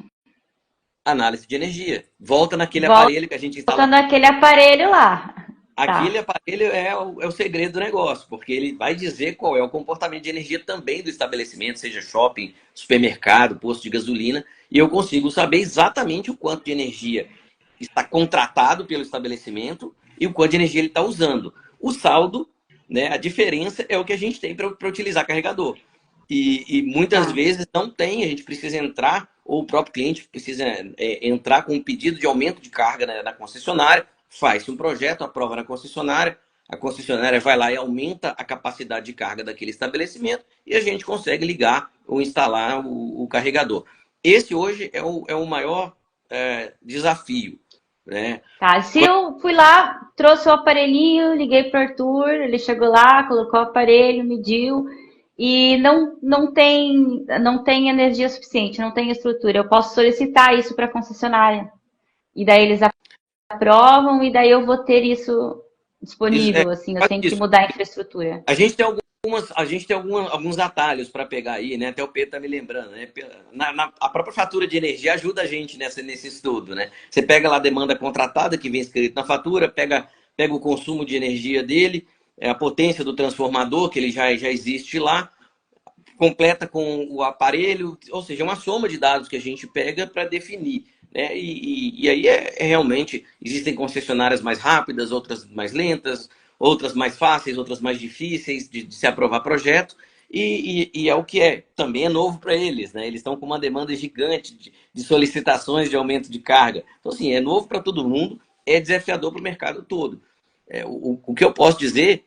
Análise de energia. Volta naquele aparelho que a gente instala. Voltando naquele aparelho lá. Aquele Tá. aparelho é o segredo do negócio, porque ele vai dizer qual é o comportamento de energia também do estabelecimento, seja shopping, supermercado, posto de gasolina, e eu consigo saber exatamente o quanto de energia está contratado pelo estabelecimento e o quanto de energia ele está usando. O saldo, né, a diferença é o que a gente tem para utilizar carregador. E muitas vezes não tem, a gente precisa entrar, ou o próprio cliente precisa entrar com um pedido de aumento de carga na concessionária, faz um projeto, aprova na concessionária, a concessionária vai lá e aumenta a capacidade de carga daquele estabelecimento e a gente consegue ligar ou instalar o carregador. Esse hoje é o maior desafio, né? Tá, se eu fui lá, trouxe o aparelhinho, liguei pro Arthur, ele chegou lá, colocou o aparelho, mediu e não tem energia suficiente, não tem estrutura. Eu posso solicitar isso para a concessionária. E daí eles aprovam e daí eu vou ter isso disponível, assim, eu tenho que Isso. mudar a infraestrutura. A gente tem alguns atalhos para pegar aí, né? Até o Pedro tá me lembrando, né? A própria fatura de energia ajuda a gente nesse estudo, né? Você pega lá a demanda contratada que vem escrito na fatura, pega o consumo de energia dele, a potência do transformador, que ele já existe lá, completa com o aparelho, ou seja, é uma soma de dados que a gente pega para definir, né? E aí realmente existem concessionárias mais rápidas, outras mais lentas, outras mais fáceis, outras mais difíceis de se aprovar projeto. E é o que também é novo para eles, né? Eles estão com uma demanda gigante de solicitações de aumento de carga. Então, assim, é novo para todo mundo, é desafiador para o mercado todo. O que eu posso dizer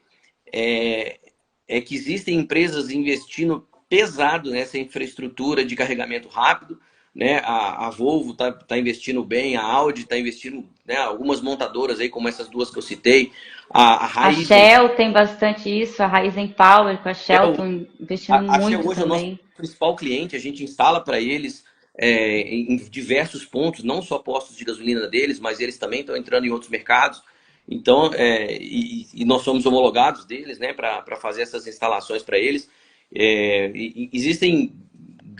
é que existem empresas investindo pesado nessa infraestrutura de carregamento rápido, né? A Volvo tá investindo bem, a Audi está investindo, né? Algumas montadoras aí, como essas duas que eu citei, a Raizen. A Shell tem bastante isso, a Raizen Power com a Shell estão investindo a Shell muito hoje também. é o nosso principal cliente, a gente instala para eles em diversos pontos, não só postos de gasolina deles, mas eles também estão entrando em outros mercados. Então, e nós somos homologados deles, né, para fazer essas instalações para eles. Existem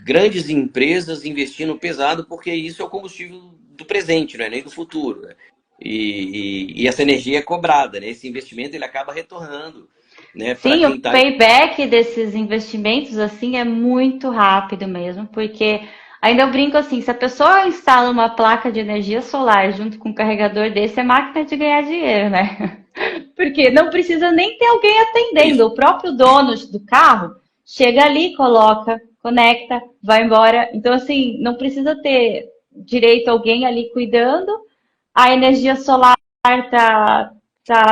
grandes empresas investindo pesado, porque isso é o combustível do presente, não é nem do futuro, né? E essa energia é cobrada, né? Esse investimento ele acaba retornando, né? Para Sim, o quem está. payback desses investimentos assim é muito rápido mesmo, porque ainda eu brinco assim, se a pessoa instala uma placa de energia solar junto com um carregador desse, é máquina de ganhar dinheiro, né? Porque não precisa nem ter alguém Isso. atendendo, o próprio dono do carro chega ali, coloca, conecta, vai embora. Então assim, não precisa ter direito a alguém ali cuidando, a energia solar tá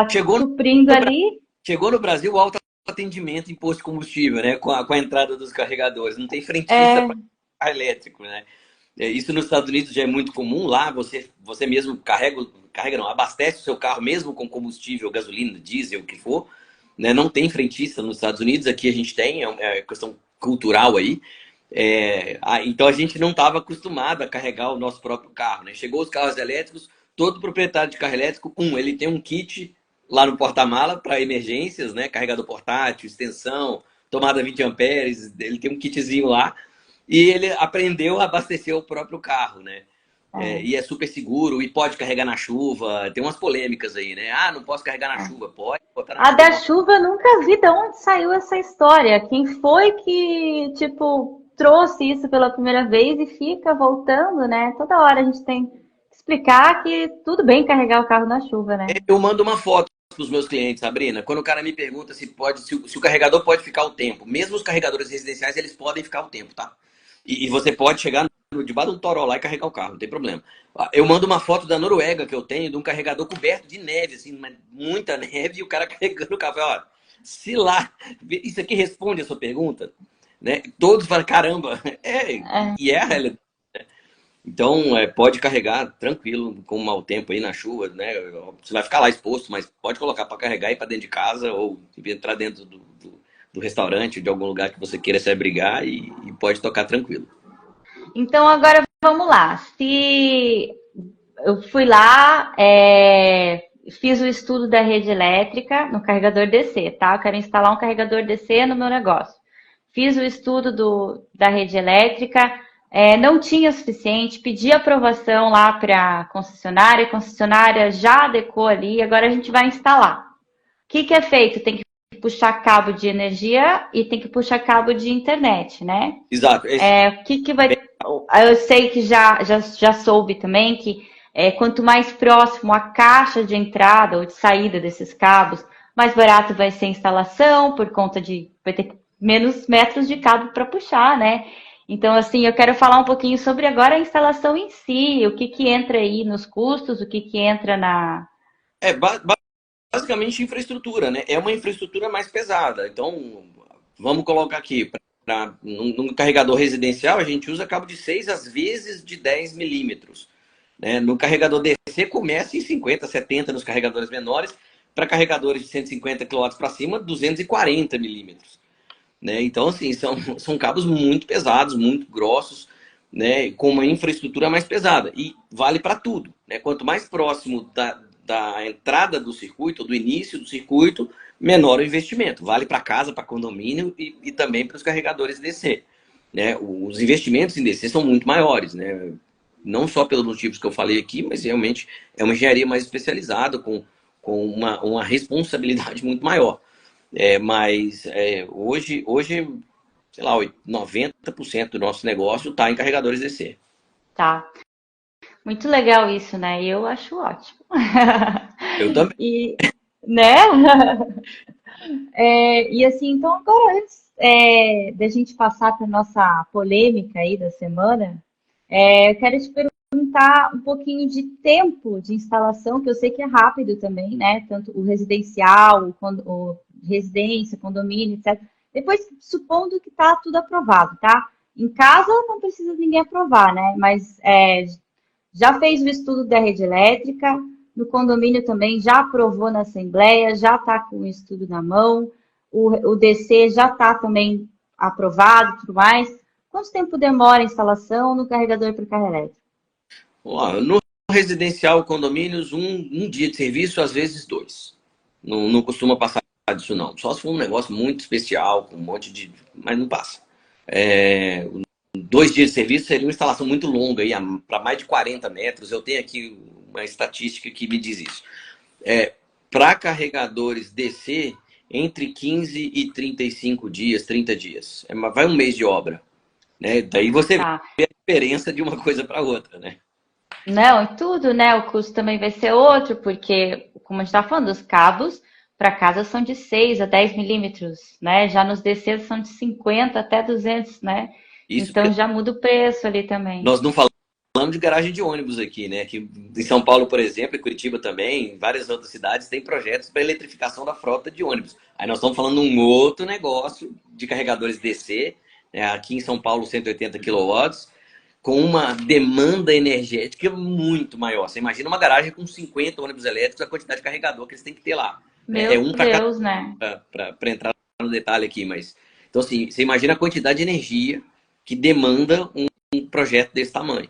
Chegou suprindo no, Bra- ali. chegou no Brasil o autoatendimento em posto de combustível, né? Com a entrada dos carregadores. Não tem frentista É, para carro elétrico, né? Isso nos Estados Unidos já é muito comum. Lá você mesmo carrega não, abastece o seu carro mesmo com combustível, gasolina, diesel, o que for. Né? Não tem frentista nos Estados Unidos. Aqui a gente tem, é questão cultural aí. Então a gente não estava acostumado a carregar o nosso próprio carro. Né? Chegou os carros elétricos, todo proprietário de carro elétrico, ele tem um kit lá no porta-mala para emergências, né? Carregador portátil, extensão, tomada 20 amperes, ele tem um kitzinho lá e ele aprendeu a abastecer o próprio carro, né? é. E é super seguro e pode carregar na chuva. Tem umas polêmicas aí, né? Ah, não posso carregar na chuva. Pode botar na A chuva da normal. chuva eu nunca vi de onde saiu essa história. Quem foi que, tipo, trouxe isso pela primeira vez e fica voltando, né? Toda hora a gente tem que explicar que tudo bem carregar o carro na chuva, né? Eu mando uma foto para os meus clientes, Sabrina, quando o cara me pergunta se o carregador pode ficar o tempo. Mesmo os carregadores residenciais, eles podem ficar o tempo, tá? E você pode chegar debaixo de um toró lá e carregar o carro, não tem problema. Eu mando uma foto da Noruega que eu tenho, de um carregador coberto de neve, assim, muita neve, e o cara carregando o carro. Olha, se lá, isso aqui responde a sua pergunta, né? Todos falam, caramba, e é a realidade. Então, pode carregar tranquilo, com o mau tempo aí na chuva, né? Você vai ficar lá exposto, mas pode colocar para carregar e ir para dentro de casa ou entrar dentro do restaurante, de algum lugar que você queira se abrigar e pode tocar tranquilo. Então agora vamos lá. Se eu fui lá, fiz o estudo da rede elétrica no carregador DC, tá? Eu quero instalar um carregador DC no meu negócio. Fiz o estudo da rede elétrica, não tinha o suficiente, pedi aprovação lá para a concessionária já adequou ali, agora a gente vai instalar. O que que é feito? Tem que puxar cabo de energia e tem que puxar cabo de internet, né? Exato. O que que vai. Eu sei que já soube também que quanto mais próximo a caixa de entrada ou de saída desses cabos, mais barato vai ser a instalação, por conta de vai ter menos metros de cabo para puxar, né? Então, assim, eu quero falar um pouquinho sobre agora a instalação em si, o que que entra aí nos custos, o que que entra na. é ba- basicamente infraestrutura, né? É uma infraestrutura mais pesada. Então, vamos colocar aqui, num carregador residencial, a gente usa cabo de 6 às vezes de 10 milímetros. Né? No carregador DC começa em 50, 70 nos carregadores menores, para carregadores de 150 kW para cima, 240 milímetros. Né? Então, assim, são cabos muito pesados, muito grossos, né? Com uma infraestrutura mais pesada. E vale para tudo. Né? Quanto mais próximo da entrada do circuito, ou do início do circuito, menor o investimento. Vale para casa, para condomínio e também para os carregadores DC. Né? Os investimentos em DC são muito maiores, né? Não só pelos motivos que eu falei aqui, mas realmente é uma engenharia mais especializada, com uma responsabilidade muito maior. Mas hoje, sei lá, 90% do nosso negócio está em carregadores DC. Tá. Muito legal isso, né? Eu acho ótimo. Eu também. E, né? E assim, então agora antes da gente passar para nossa polêmica aí da semana, eu quero te perguntar um pouquinho de tempo de instalação, que eu sei que é rápido também, né? Tanto o residencial, o residência, condomínio, etc. Depois, supondo que tá tudo aprovado, tá? Em casa não precisa ninguém aprovar, né? Mas já fez o estudo da rede elétrica, no condomínio também já aprovou na Assembleia, já está com o estudo na mão, o DC já está também aprovado e tudo mais. Quanto tempo demora a instalação no carregador para carro elétrico? Ó, no residencial, condomínios, um dia de serviço, às vezes dois. Não costuma passar disso, não. Só se for um negócio muito especial, com um monte de. Mas não passa. 2 dias de serviço seria uma instalação muito longa, para mais de 40 metros. Eu tenho aqui uma estatística que me diz isso. Para carregadores DC, entre 15 e 35 dias, 30 dias. Vai um mês de obra. Né? Daí você Tá. vê a diferença de uma coisa para outra, né? Não, e tudo, né? O custo também vai ser outro, porque, como a gente está falando, os cabos para casa são de 6 a 10 milímetros, né? Já nos DCs são de 50 até 200, né? Isso Então porque já muda o preço ali também. nós não falamos de garagem de ônibus aqui, né? Que em São Paulo, por exemplo, em Curitiba também, em várias outras cidades, tem projetos para eletrificação da frota de ônibus. Aí nós estamos falando de um outro negócio de carregadores DC, né? Aqui em São Paulo, 180 quilowatts, com uma demanda energética muito maior. Você imagina uma garagem com 50 ônibus elétricos, a quantidade de carregador que eles têm que ter lá. Né? É Meu um para cada, Deus, né? para entrar no detalhe aqui, mas... Então, assim, você imagina a quantidade de energia que demanda um projeto desse tamanho.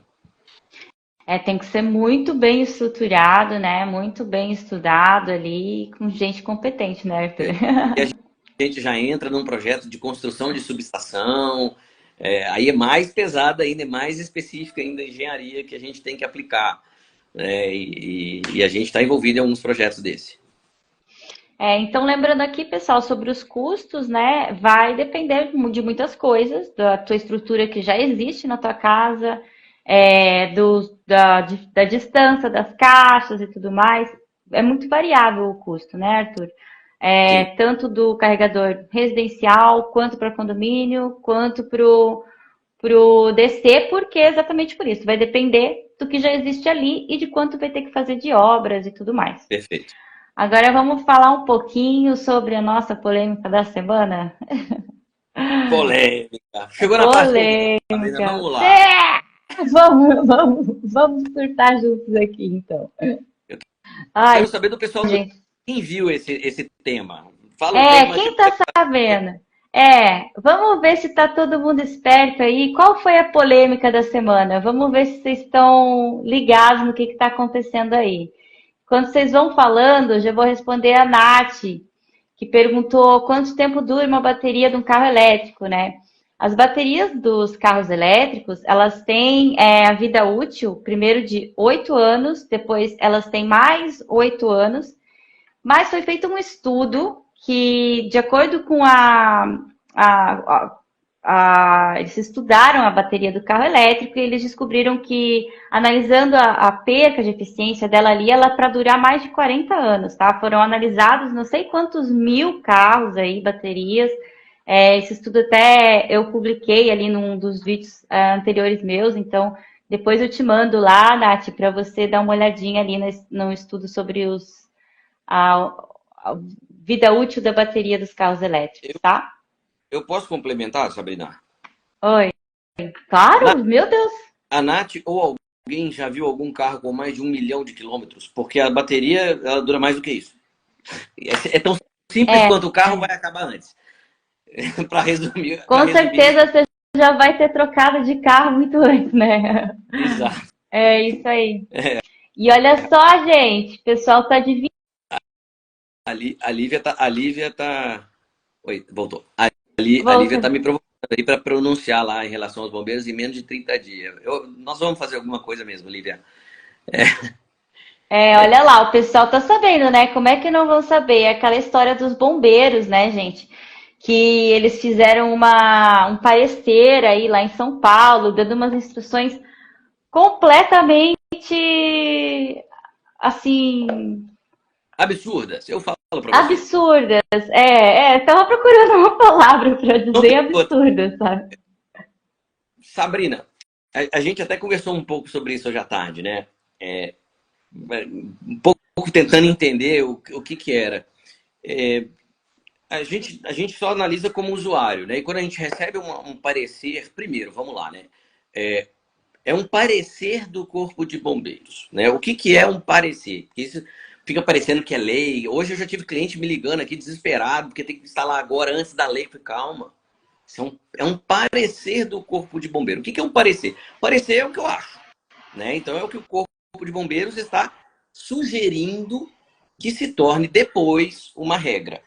É, tem que ser muito bem estruturado, né? Muito bem estudado ali, com gente competente, né, Arthur? E a gente já entra num projeto de construção de subestação, aí é mais pesada ainda, é mais específica ainda a engenharia que a gente tem que aplicar. Né? E a gente está envolvido em alguns projetos desse. Então, lembrando aqui, pessoal, sobre os custos, né? Vai depender de muitas coisas, da tua estrutura que já existe na tua casa, da distância das caixas e tudo mais. É muito variável o custo, né, Arthur? Sim, Tanto do carregador residencial, quanto para condomínio, quanto para o DC, porque é exatamente por isso. Vai depender do que já existe ali e de quanto vai ter que fazer de obras e tudo mais. perfeito. Agora vamos falar um pouquinho sobre a nossa polêmica da semana. Polêmica. Chegou na parte que eu gosto, Sabrina. Polêmica. Vamos lá. Vamos surtar juntos aqui, então. Eu Ai, quero saber do pessoal do gente. quem viu esse tema. Fala o tema que Quem eu tá quero saber. sabendo? Vamos ver se tá todo mundo esperto aí. Qual foi a polêmica da semana? Vamos ver se vocês estão ligados no que está acontecendo aí. Quando vocês vão falando, eu já vou responder a Nath, que perguntou quanto tempo dura uma bateria de um carro elétrico, né? As baterias dos carros elétricos, elas têm a vida útil, primeiro de 8 anos, depois elas têm mais 8 anos, mas foi feito um estudo que, de acordo com a, eles estudaram a bateria do carro elétrico e eles descobriram que, analisando a perca de eficiência dela ali, ela para durar mais de 40 anos, tá? Foram analisados não sei quantos mil carros aí, baterias. Esse estudo até eu publiquei ali num dos vídeos anteriores meus, então depois eu te mando lá, Nath, para você dar uma olhadinha ali no estudo sobre a vida útil da bateria dos carros elétricos, Eu, tá? eu posso complementar, Sabrina? Oi. Claro, meu Deus. A Nath ou alguém já viu algum carro com mais de 1 milhão de quilômetros? Porque a bateria ela dura mais do que isso. É tão simples É, quanto o carro vai acabar antes. Para resumir, com certeza você já vai ter trocado de carro muito antes, né? exato. É isso aí. E olha só, gente, o pessoal tá adivinhando. A Lívia tá. Oi, voltou. A Lívia tá me provocando aí para pronunciar lá em relação aos bombeiros em menos de 30 dias. Nós vamos fazer alguma coisa mesmo, Lívia. Olha lá, o pessoal tá sabendo, né? Como é que não vão saber? É aquela história dos bombeiros, né, gente? Que eles fizeram um parecer aí lá em São Paulo, dando umas instruções completamente assim Absurda. Se eu falo para você. absurdas. Tava procurando uma palavra para Não dizer tem outra. absurdas, sabe? Sabrina, a gente até conversou um pouco sobre isso hoje à tarde, né? Um pouco tentando entender o que era. A gente só analisa como usuário, né? E quando a gente recebe um parecer, primeiro, vamos lá, né? É um parecer do Corpo de Bombeiros, né? O que é um parecer? Isso fica parecendo que é lei. Hoje eu já tive cliente me ligando aqui desesperado porque tem que instalar agora antes da lei. Calma. Isso é um parecer do Corpo de Bombeiros. O que é um parecer? Parecer é o que eu acho, né? Então é o que o Corpo de Bombeiros está sugerindo que se torne depois uma regra.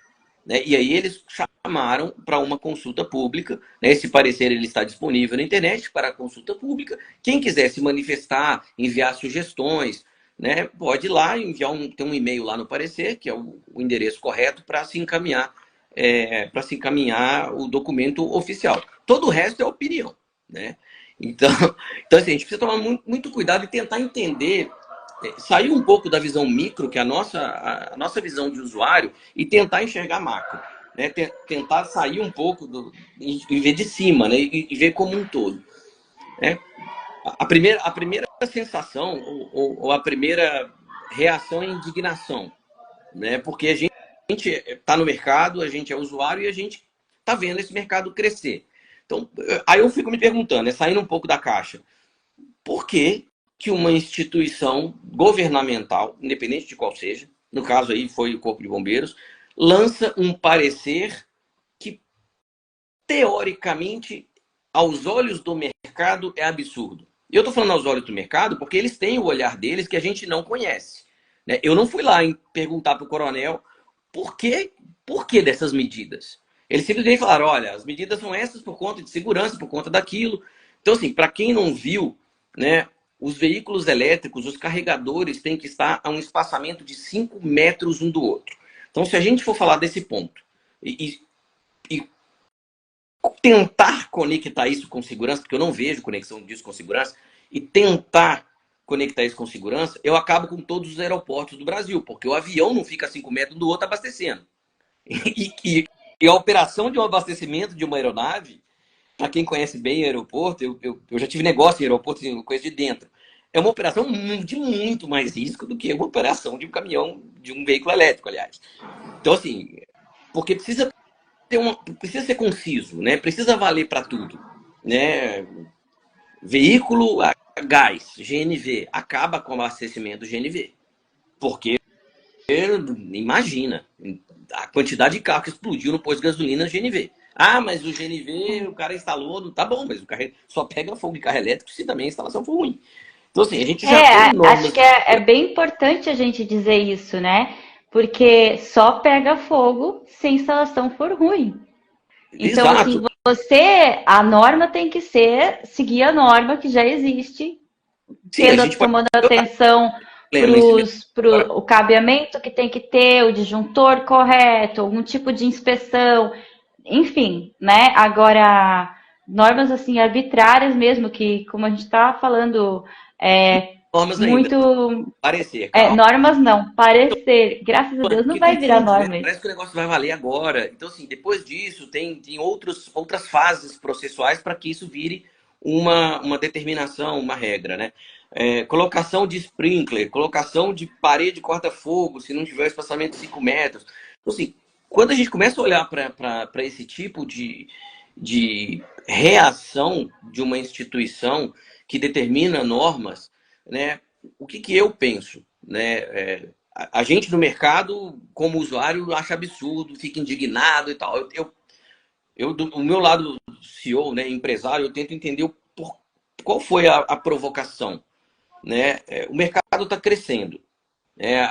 né? E aí eles chamaram para uma consulta pública, né? Esse parecer ele está disponível na internet para consulta pública. Quem quiser se manifestar, enviar sugestões, né? Pode ir lá e enviar tem um e-mail lá no parecer, que é o endereço correto para se encaminhar, o documento oficial. Todo o resto é opinião, né? Então, então assim, a gente precisa tomar muito cuidado e tentar entender, sair um pouco da visão micro, que é a nossa visão de usuário, e tentar enxergar macro. Né? Tentar sair um pouco e ver de cima, né? E ver como um todo. Né? A primeira sensação, ou a primeira reação é indignação. Né? Porque a gente está no mercado, a gente é usuário e a gente está vendo esse mercado crescer. Então, aí eu fico me perguntando, saindo um pouco da caixa, por que que uma instituição governamental, independente de qual seja, no caso aí foi o Corpo de Bombeiros, lança um parecer que, teoricamente, aos olhos do mercado, é absurdo. E eu estou falando aos olhos do mercado porque eles têm o olhar deles que a gente não conhece. Né? Eu não fui lá perguntar para o coronel por que dessas medidas. Eles simplesmente falaram, olha, as medidas são essas por conta de segurança, por conta daquilo. Então, assim, para quem não viu, né, os veículos elétricos, os carregadores têm que estar a um espaçamento de 5 metros um do outro. Então, se a gente for falar desse ponto e tentar conectar isso com segurança, porque eu não vejo conexão disso com segurança, e tentar conectar isso com segurança, eu acabo com todos os aeroportos do Brasil, porque o avião não fica a 5 metros um do outro abastecendo. E a operação de um abastecimento de uma aeronave, para quem conhece bem o aeroporto, eu já tive negócio em aeroporto, eu conheço de dentro. É uma operação de muito mais risco do que uma operação de um caminhão, de um veículo elétrico, aliás. Então, assim, porque precisa ser conciso, né? Precisa valer para tudo, né? Veículo a gás, GNV, acaba com o abastecimento GNV. Porque, imagina, a quantidade de carro que explodiu no posto de gasolina GNV. Ah, mas o GNV, o cara instalou, tá bom, mas o carro só pega fogo de carro elétrico se também a instalação for ruim. Então, assim, a gente já tem Acho normas. que é bem importante a gente dizer isso, né? Porque só pega fogo se a instalação for ruim. Então, assim, Exato. a norma tem que seguir a norma que já existe, Sim, a gente pode tomando atenção problema em cima. pro o cabeamento que tem que ter, o disjuntor correto, algum tipo de inspeção, enfim, né? Agora, normas assim arbitrárias mesmo, que como a gente estava falando, Normas ainda. muito Parecer, calma. normas não, parecer, graças a Deus não Porque vai tem virar tantos, né? norma isso. Parece que o negócio vai valer agora. Então, assim, depois disso, tem outras fases processuais para que isso vire uma determinação, uma regra, né? Colocação de sprinkler, colocação de parede corta-fogo, se não tiver espaçamento de 5 metros. Então, assim, quando a gente começa a olhar para esse tipo de reação de uma instituição que determina normas, né? O que eu penso, né? A gente no mercado, como usuário, acha absurdo, fica indignado e tal. Do meu lado CEO, né, empresário, eu tento entender qual foi a provocação. Né? O mercado está crescendo. Né?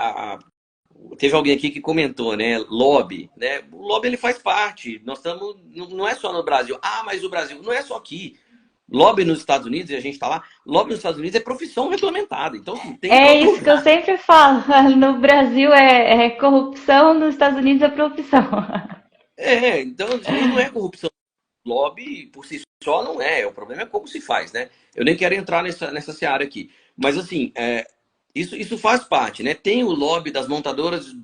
Teve alguém aqui que comentou, né? Lobby. Né? O lobby ele faz parte. Nós estamos. Não é só no Brasil. Ah, mas o Brasil não é só aqui. Lobby nos Estados Unidos, e a gente está lá, lobby nos Estados Unidos é profissão regulamentada. Então, assim, tem em É todo isso que eu lugar. sempre falo. No Brasil é corrupção, nos Estados Unidos é profissão. Então, e não é corrupção. Lobby por si só não é. O problema é como se faz, né? Eu nem quero entrar nessa seara aqui. Mas, assim, isso faz parte, né? Tem o lobby das montadoras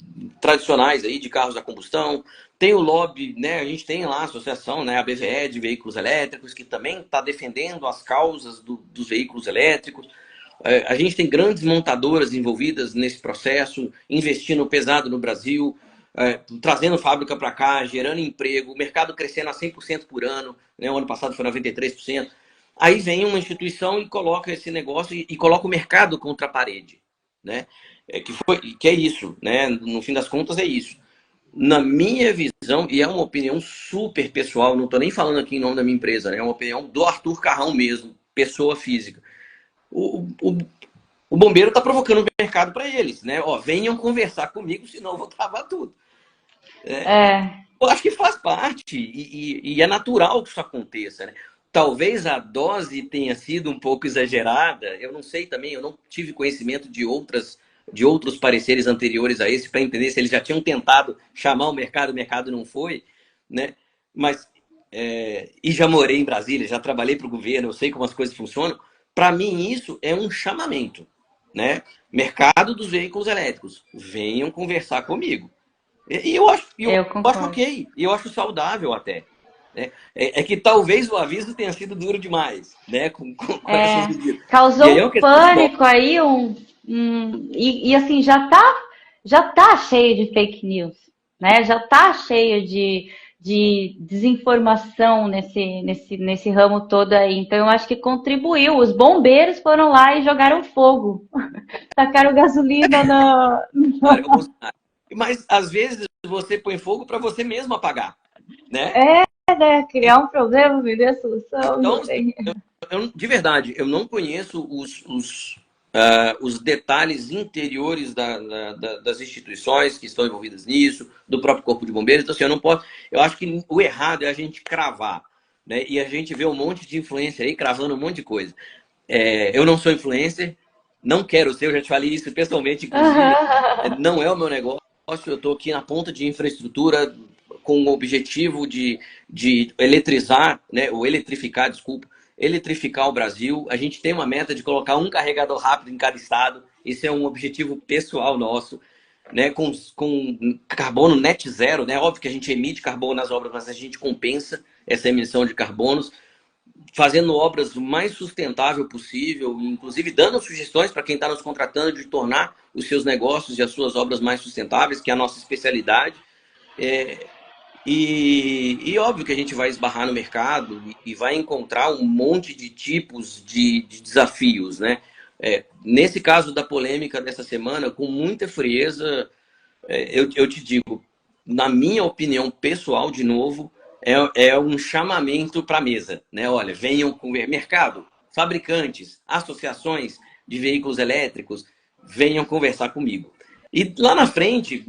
tradicionais aí de carros a combustão, tem o lobby, né? A gente tem lá a associação, né? A BVE de veículos elétricos, que também está defendendo as causas dos veículos elétricos. A gente tem grandes montadoras envolvidas nesse processo, investindo pesado no Brasil, trazendo fábrica para cá, gerando emprego, o mercado crescendo a 100% por ano, né? O ano passado foi 93%. Aí vem uma instituição e coloca esse negócio e coloca o mercado contra a parede, né? Que é isso, né? No fim das contas é isso. Na minha visão, e é uma opinião super pessoal, não estou nem falando aqui em nome da minha empresa, né? É uma opinião do Arthur Carrão mesmo, pessoa física. O bombeiro está provocando o mercado para eles, né? Ó, venham conversar comigo, senão eu vou travar tudo. É, Eu acho que faz parte e é natural que isso aconteça, né? Talvez a dose tenha sido um pouco exagerada, eu não sei também, eu não tive conhecimento de outros pareceres anteriores a esse para entender se eles já tinham tentado chamar o mercado não foi, né? Mas e já morei em Brasília, já trabalhei para o governo, eu sei como as coisas funcionam. Para mim isso é um chamamento, né? Mercado dos veículos elétricos, venham conversar comigo. E eu eu acho concordo. ok, e eu acho saudável até. Né? É que talvez o aviso tenha sido duro demais, né? Com essas É, medidas. E causou aí é um uma questão de dó. pânico aí, e assim, já tá cheio de fake news, né? Já tá cheio de desinformação nesse ramo todo aí. Então, eu acho que contribuiu. Os bombeiros foram lá e jogaram fogo, tacaram gasolina Cara, mas às vezes você põe fogo para você mesmo apagar, né? né? Criar um problema, me dê a solução, Então, não tem. de verdade, eu não conheço os detalhes interiores das instituições que estão envolvidas nisso, do próprio Corpo de Bombeiros. Então, assim, eu não posso. Eu acho que o errado é a gente cravar, né? E a gente vê um monte de influência aí cravando um monte de coisa. Eu não sou influencer, não quero ser, eu já te falei isso pessoalmente, inclusive. Não é o meu negócio, eu estou aqui na ponta de infraestrutura com o objetivo de eletrizar, né, ou eletrificar, desculpa, eletrificar o Brasil. A gente tem uma meta de colocar um carregador rápido em cada estado. Esse é um objetivo pessoal nosso, né, com carbono net zero, né? Óbvio que a gente emite carbono nas obras, mas a gente compensa essa emissão de carbonos, fazendo obras o mais sustentável possível, inclusive dando sugestões para quem está nos contratando de tornar os seus negócios e as suas obras mais sustentáveis, que é a nossa especialidade. É, e óbvio que a gente vai esbarrar no mercado e vai encontrar um monte de tipos de desafios, né? Nesse caso da polêmica dessa semana, com muita frieza, eu te digo, na minha opinião pessoal, de novo, é um chamamento para a mesa, né? Olha, venham com o mercado, fabricantes, associações de veículos elétricos, venham conversar comigo. E lá na frente,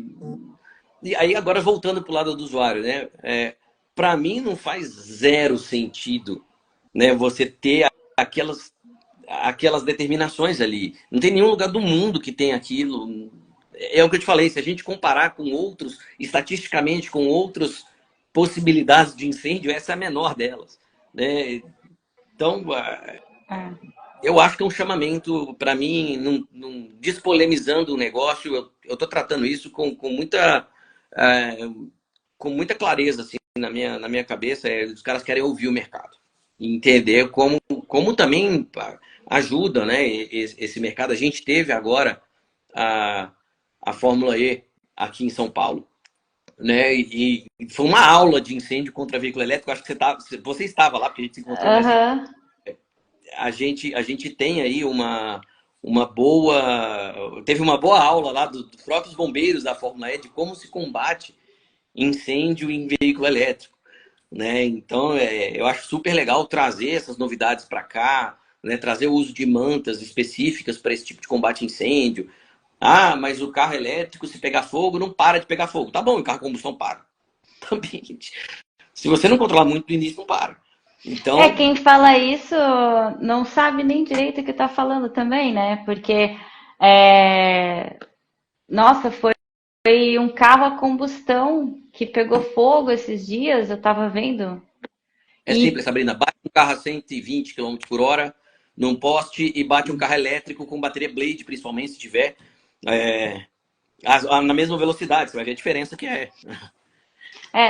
e aí agora voltando para o lado do usuário, né? Para mim não faz zero sentido, né? Você ter aquelas determinações ali. Não tem nenhum lugar do mundo que tem aquilo. É o que eu te falei, se a gente comparar com outros, estatisticamente, com outras possibilidades de incêndio, essa é a menor delas, né? Então, É. eu acho que é um chamamento, para mim, despolemizando o negócio, eu estou tratando isso é, com muita clareza assim, na minha cabeça. Os caras querem ouvir o mercado e entender como também ajuda, né, esse mercado. A gente teve agora a, a Fórmula E aqui em São Paulo, né? E foi uma aula de incêndio contra veículo elétrico. Acho que você estava lá, porque a gente se encontrou nessa. Aham. A gente tem aí uma boa. Teve uma boa aula lá dos próprios bombeiros da Fórmula E de como se combate incêndio em veículo elétrico, né? Então, eu acho super legal trazer essas novidades para cá, né? Trazer o uso de mantas específicas para esse tipo de combate a incêndio. Ah, mas o carro elétrico, se pegar fogo, não para de pegar fogo. Tá bom, o carro a combustão para. Também, se você não controlar muito no início, não para. Então, Quem fala isso não sabe nem direito o que está falando também, né? Porque, é, nossa, foi um carro a combustão que pegou fogo esses dias, eu estava vendo. é simples, E Sabrina. Bate um carro a 120 quilômetros por hora num poste e bate um carro elétrico com bateria Blade, principalmente, se tiver, é, na mesma velocidade. Você vai ver a diferença que é.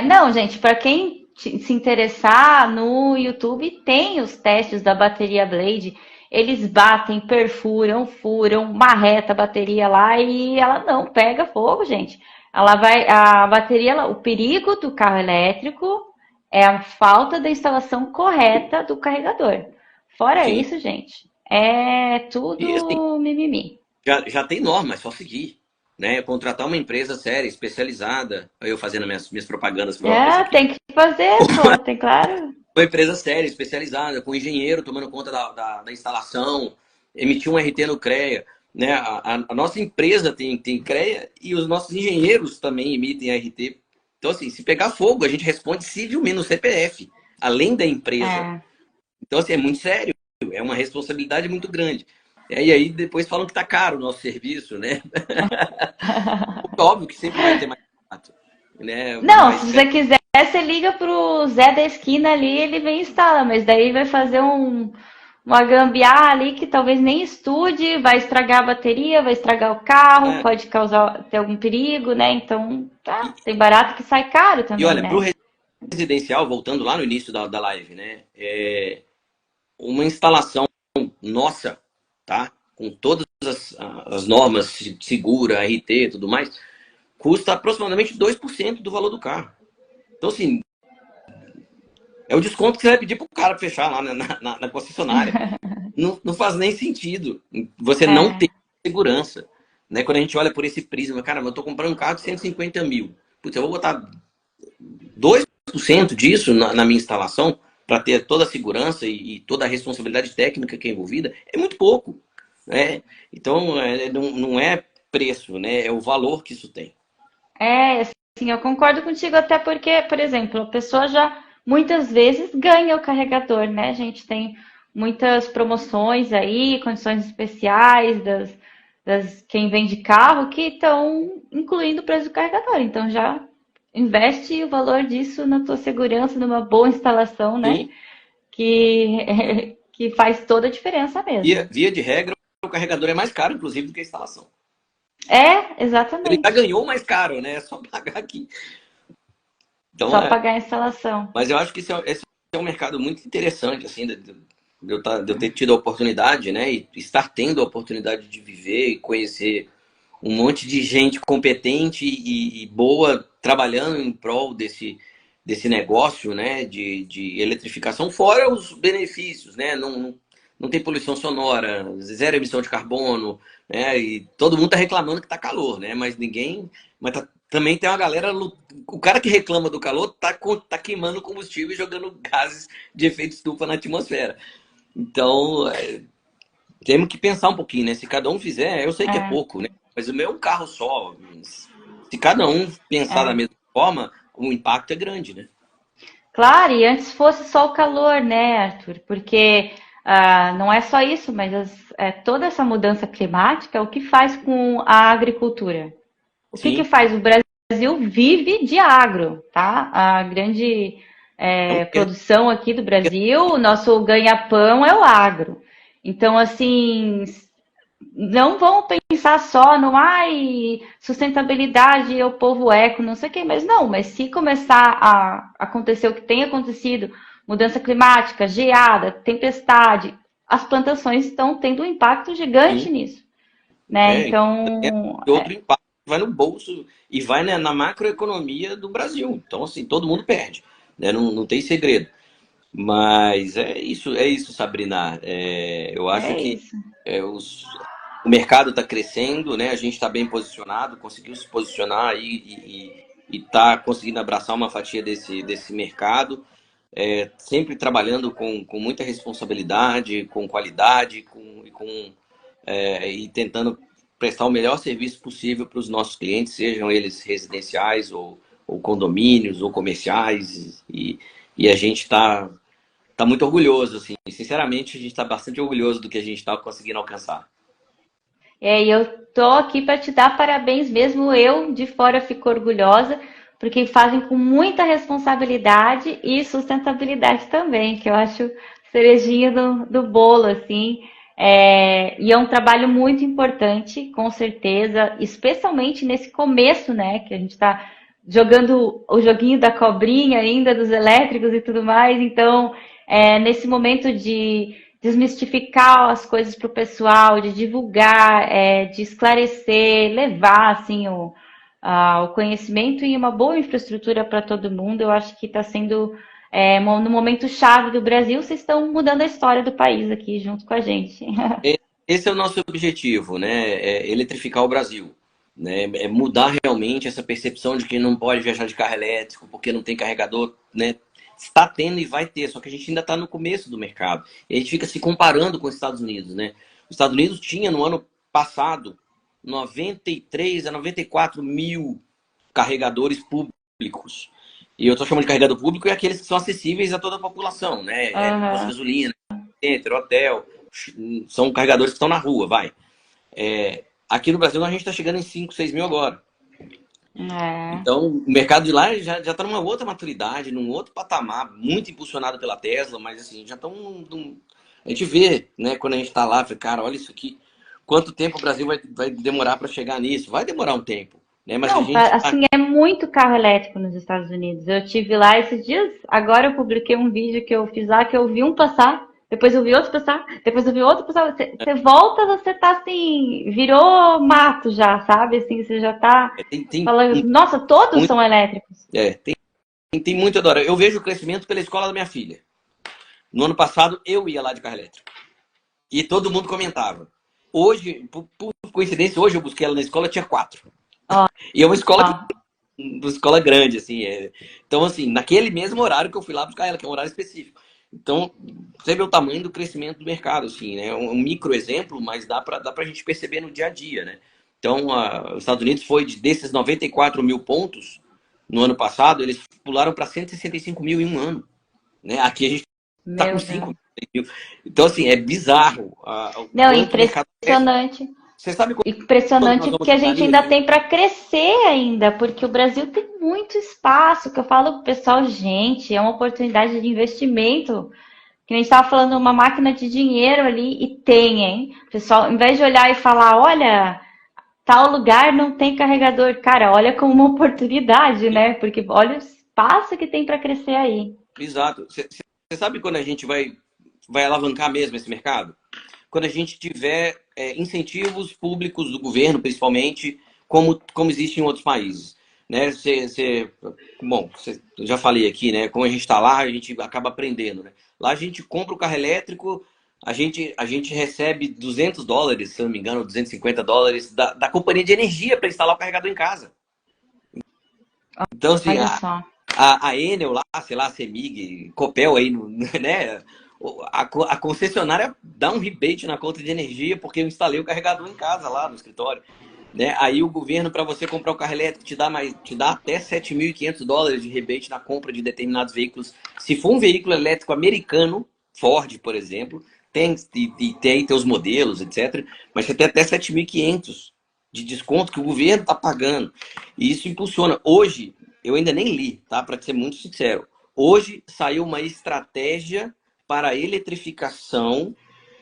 Não, gente, para quem se interessar, no YouTube tem os testes da bateria Blade. Eles batem, perfuram, furam, marreta a bateria lá e ela não pega fogo, gente. Ela vai, a bateria, o perigo do carro elétrico é a falta da instalação correta do carregador. Fora Sim. isso, gente, é E assim, tudo mimimi. já tem norma, é só seguir. Né? Contratar uma empresa séria, especializada, eu fazendo minhas propagandas próprias aqui. Tem que fazer, pô, tem claro. Uma empresa séria, especializada, com engenheiro tomando conta da instalação, emitir um RT no CREA. Né? A nossa empresa tem CREA e os nossos engenheiros também emitem RT Então, assim, se pegar fogo, a gente responde civilmente no CPF, além da empresa. É. Então, assim, é muito sério, é uma responsabilidade muito grande. E aí depois falam que tá caro o nosso serviço, né? Óbvio que sempre vai ter mais contato, né? Não, se Mas você quiser, você liga pro Zé da esquina ali, ele vem e instala, mas daí vai fazer uma gambiarra ali que talvez nem estude, vai estragar a bateria, vai estragar o carro, é, pode causar ter algum perigo, né? Então, tá, e, tem barato que sai caro e também, olha, para o né? residencial, voltando lá no início da live, né? Uma instalação nossa, tá? Com todas as normas, segura, RT e tudo mais, custa aproximadamente 2% do valor do carro. Então, assim, é o desconto que você vai pedir pro cara fechar lá na concessionária. Não faz nem sentido você não É, ter segurança. Né? Quando a gente olha por esse prisma, cara, eu tô comprando um carro de 150 mil. Putz, eu vou botar 2% disso na minha instalação para ter toda a segurança e toda a responsabilidade técnica que é envolvida, é muito pouco. Né? Então, não é preço, né? É o valor que isso tem. assim, eu concordo contigo até porque, por exemplo, a pessoa já muitas vezes ganha o carregador, né? A gente tem muitas promoções aí, condições especiais das quem vende carro que estão incluindo o preço do carregador. Então já investe o valor disso na tua segurança, numa boa instalação, né? Sim, Que faz toda a diferença mesmo. via de regra, o carregador é mais caro, inclusive, do que a instalação. É, Ele já exatamente. ganhou mais caro, né? É só pagar aqui. Então, Só pagar a instalação. mas eu acho que esse é um mercado muito interessante, assim, de eu ter tido a oportunidade, né? E estar tendo a oportunidade de viver e conhecer um monte de gente competente e boa trabalhando em prol desse negócio, né? De eletrificação, fora os benefícios, né? Não tem poluição sonora, zero emissão de carbono, né? E todo mundo tá reclamando que tá calor, né? Mas ninguém. Mas também tem uma galera. O cara que reclama do calor tá queimando combustível e jogando gases de efeito estufa na atmosfera. Então, temos que pensar um pouquinho, né? Se cada um fizer, eu sei que é É, pouco, né? Mas o meu é um carro só. Se cada um pensar da é. mesma forma, o impacto é grande, né? Claro, e antes fosse só o calor, né, Arthur? Porque não é só isso, mas toda essa mudança climática, o que faz com a agricultura? O que Sim, faz? O Brasil vive de agro, tá? A grande é um produção aqui do Brasil, o nosso ganha-pão é o agro. Então, assim, não vão pensar só no sustentabilidade é o povo eco, não sei o quê, mas não, mas se começar a acontecer o que tem acontecido, mudança climática, geada, tempestade, as plantações estão tendo um impacto gigante sim, nisso, né? é Então, outro impacto vai no bolso e vai na macroeconomia do Brasil. Então, assim, todo mundo perde, né? Não tem segredo. Mas é isso, Sabrina. Eu acho é que isso. é, o mercado está crescendo, né? A gente está bem posicionado, conseguiu se posicionar aí e está conseguindo abraçar uma fatia desse mercado, sempre trabalhando com muita responsabilidade, com qualidade, e tentando prestar o melhor serviço possível para os nossos clientes, sejam eles residenciais ou condomínios ou comerciais, e a gente tá muito orgulhoso, assim. Sinceramente, a gente está bastante orgulhoso do que a gente está conseguindo alcançar. E eu tô aqui para te dar parabéns mesmo. Eu de fora fico orgulhosa, porque fazem com muita responsabilidade e sustentabilidade também, que eu acho cerejinha do bolo, assim. E é um trabalho muito importante, com certeza, especialmente nesse começo, né, que a gente está jogando o joguinho da cobrinha ainda, dos elétricos e tudo mais. Então, nesse momento de desmistificar as coisas para o pessoal, de divulgar, de esclarecer, levar assim o conhecimento e uma boa infraestrutura para todo mundo. Eu acho que está sendo no momento chave do Brasil, vocês estão mudando a história do país aqui junto com a gente. Esse é o nosso objetivo, né? É eletrificar o Brasil, né? É mudar realmente essa percepção de que não pode viajar de carro elétrico porque não tem carregador, né? Está tendo e vai ter, só que a gente ainda está no começo do mercado. E a gente fica se comparando com os Estados Unidos, né? Os Estados Unidos tinha no ano passado 93 a 94 mil carregadores públicos públicos. E eu estou chamando de carregador público é aqueles que são acessíveis a toda a população, né? Posto de gasolina, centro, hotel, são carregadores que estão na rua, vai. Aqui no Brasil a gente está chegando em 5, 6 mil agora. Então, o mercado de lá já está numa outra maturidade, num outro patamar, muito impulsionado pela Tesla, mas assim, já estão a gente vê, né, quando a gente está lá, cara, olha isso aqui, quanto tempo o Brasil vai demorar para chegar nisso? Vai demorar um tempo, né? Mas Não, a gente assim, é muito carro elétrico nos Estados Unidos. Eu tive lá esses dias, agora eu publiquei um vídeo que eu fiz lá, que eu vi um passar, depois eu vi outro passar, depois eu vi outro passar. Você volta, você tá assim, virou mato já, sabe? Assim, você já tá falando, nossa, todos são elétricos. Tem muito, Adora. Eu vejo o crescimento pela escola da minha filha. No ano passado, eu ia lá de carro elétrico. E todo mundo comentava. Hoje, por coincidência, hoje eu busquei ela na escola, tinha 4. E é uma escola grande, assim. Então, assim, naquele mesmo horário que eu fui lá buscar ela, que é um horário específico. Então, você vê o tamanho do crescimento do mercado, assim, né? Um micro exemplo, mas dá pra gente perceber no dia a dia, né? Então, os Estados Unidos foi desses 94 mil pontos no ano passado, eles pularam para 165 mil em um ano, né? Aqui a gente tá com 5 mil. Então, assim, é bizarro. Não, impressionante. Você sabe impressionante porque a gente ainda tem para crescer ainda, porque o Brasil tem muito espaço, que eu falo pro pessoal, gente, é uma oportunidade de investimento, que a gente estava falando uma máquina de dinheiro ali, e tem, hein? O pessoal, em vez de olhar e falar, olha, tal lugar não tem carregador, cara, olha como uma oportunidade, né? Porque olha o espaço que tem para crescer aí. Exato. Você sabe quando a gente vai alavancar mesmo esse mercado? Quando a gente tiver incentivos públicos do governo, principalmente, como existe em outros países. Né? Bom, eu já falei aqui, né? Como a gente está lá, a gente acaba aprendendo. Né? Lá a gente compra o carro elétrico, a gente recebe $200, se eu não me engano, $250 da companhia de energia para instalar o carregador em casa. Então, assim, a Enel lá, sei lá, a Semig, Copel aí, né? A concessionária dá um rebate na conta de energia porque eu instalei o carregador em casa lá no escritório. Né? Aí o governo, para você comprar o carro elétrico, te dá até $7.500 de rebate na compra de determinados veículos. Se for um veículo elétrico americano, Ford, por exemplo, tem os modelos, etc. Mas você tem até 7.500 de desconto que o governo está pagando. E isso impulsiona. Hoje, eu ainda nem li, tá? Para ser muito sincero. Hoje saiu uma estratégia para a eletrificação,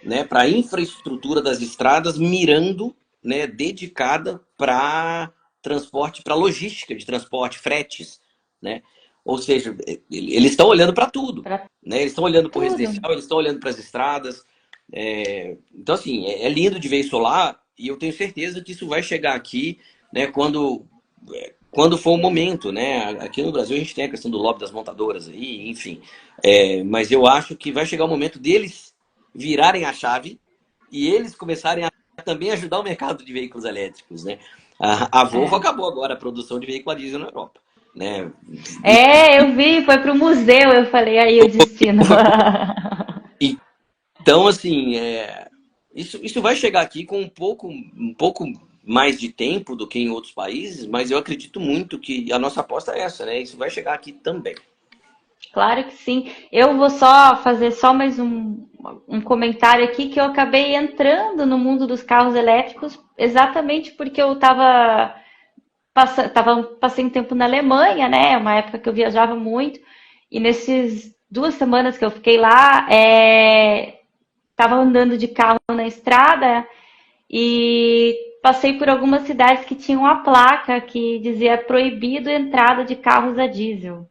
né, para a infraestrutura das estradas, mirando, né, dedicada para transporte, para logística de transporte, fretes, né? Ou seja, eles estão olhando para tudo, né? Eles estão olhando para o residencial, eles estão olhando para as estradas. Então, assim, é lindo de ver isso lá, e eu tenho certeza que isso vai chegar aqui, né, quando for o momento, né? Aqui no Brasil a gente tem a questão do lobby das montadoras aí, enfim. Mas eu acho que vai chegar o momento deles virarem a chave e eles começarem a também ajudar o mercado de veículos elétricos, né? A Volvo acabou agora a produção de veículo a diesel na Europa, né? Eu vi, foi para o museu, eu falei, aí o destino. Então, assim, isso vai chegar aqui com um pouco mais de tempo do que em outros países, mas eu acredito muito que a nossa aposta é essa, né? Isso vai chegar aqui também. Claro que sim. Eu vou fazer mais um comentário aqui, que eu acabei entrando no mundo dos carros elétricos exatamente porque eu passei um tempo na Alemanha, né? Uma época que eu viajava muito, e nesses 2 semanas que eu fiquei lá, estava andando de carro na estrada e passei por algumas cidades que tinham a placa que dizia proibido entrada de carros a diesel.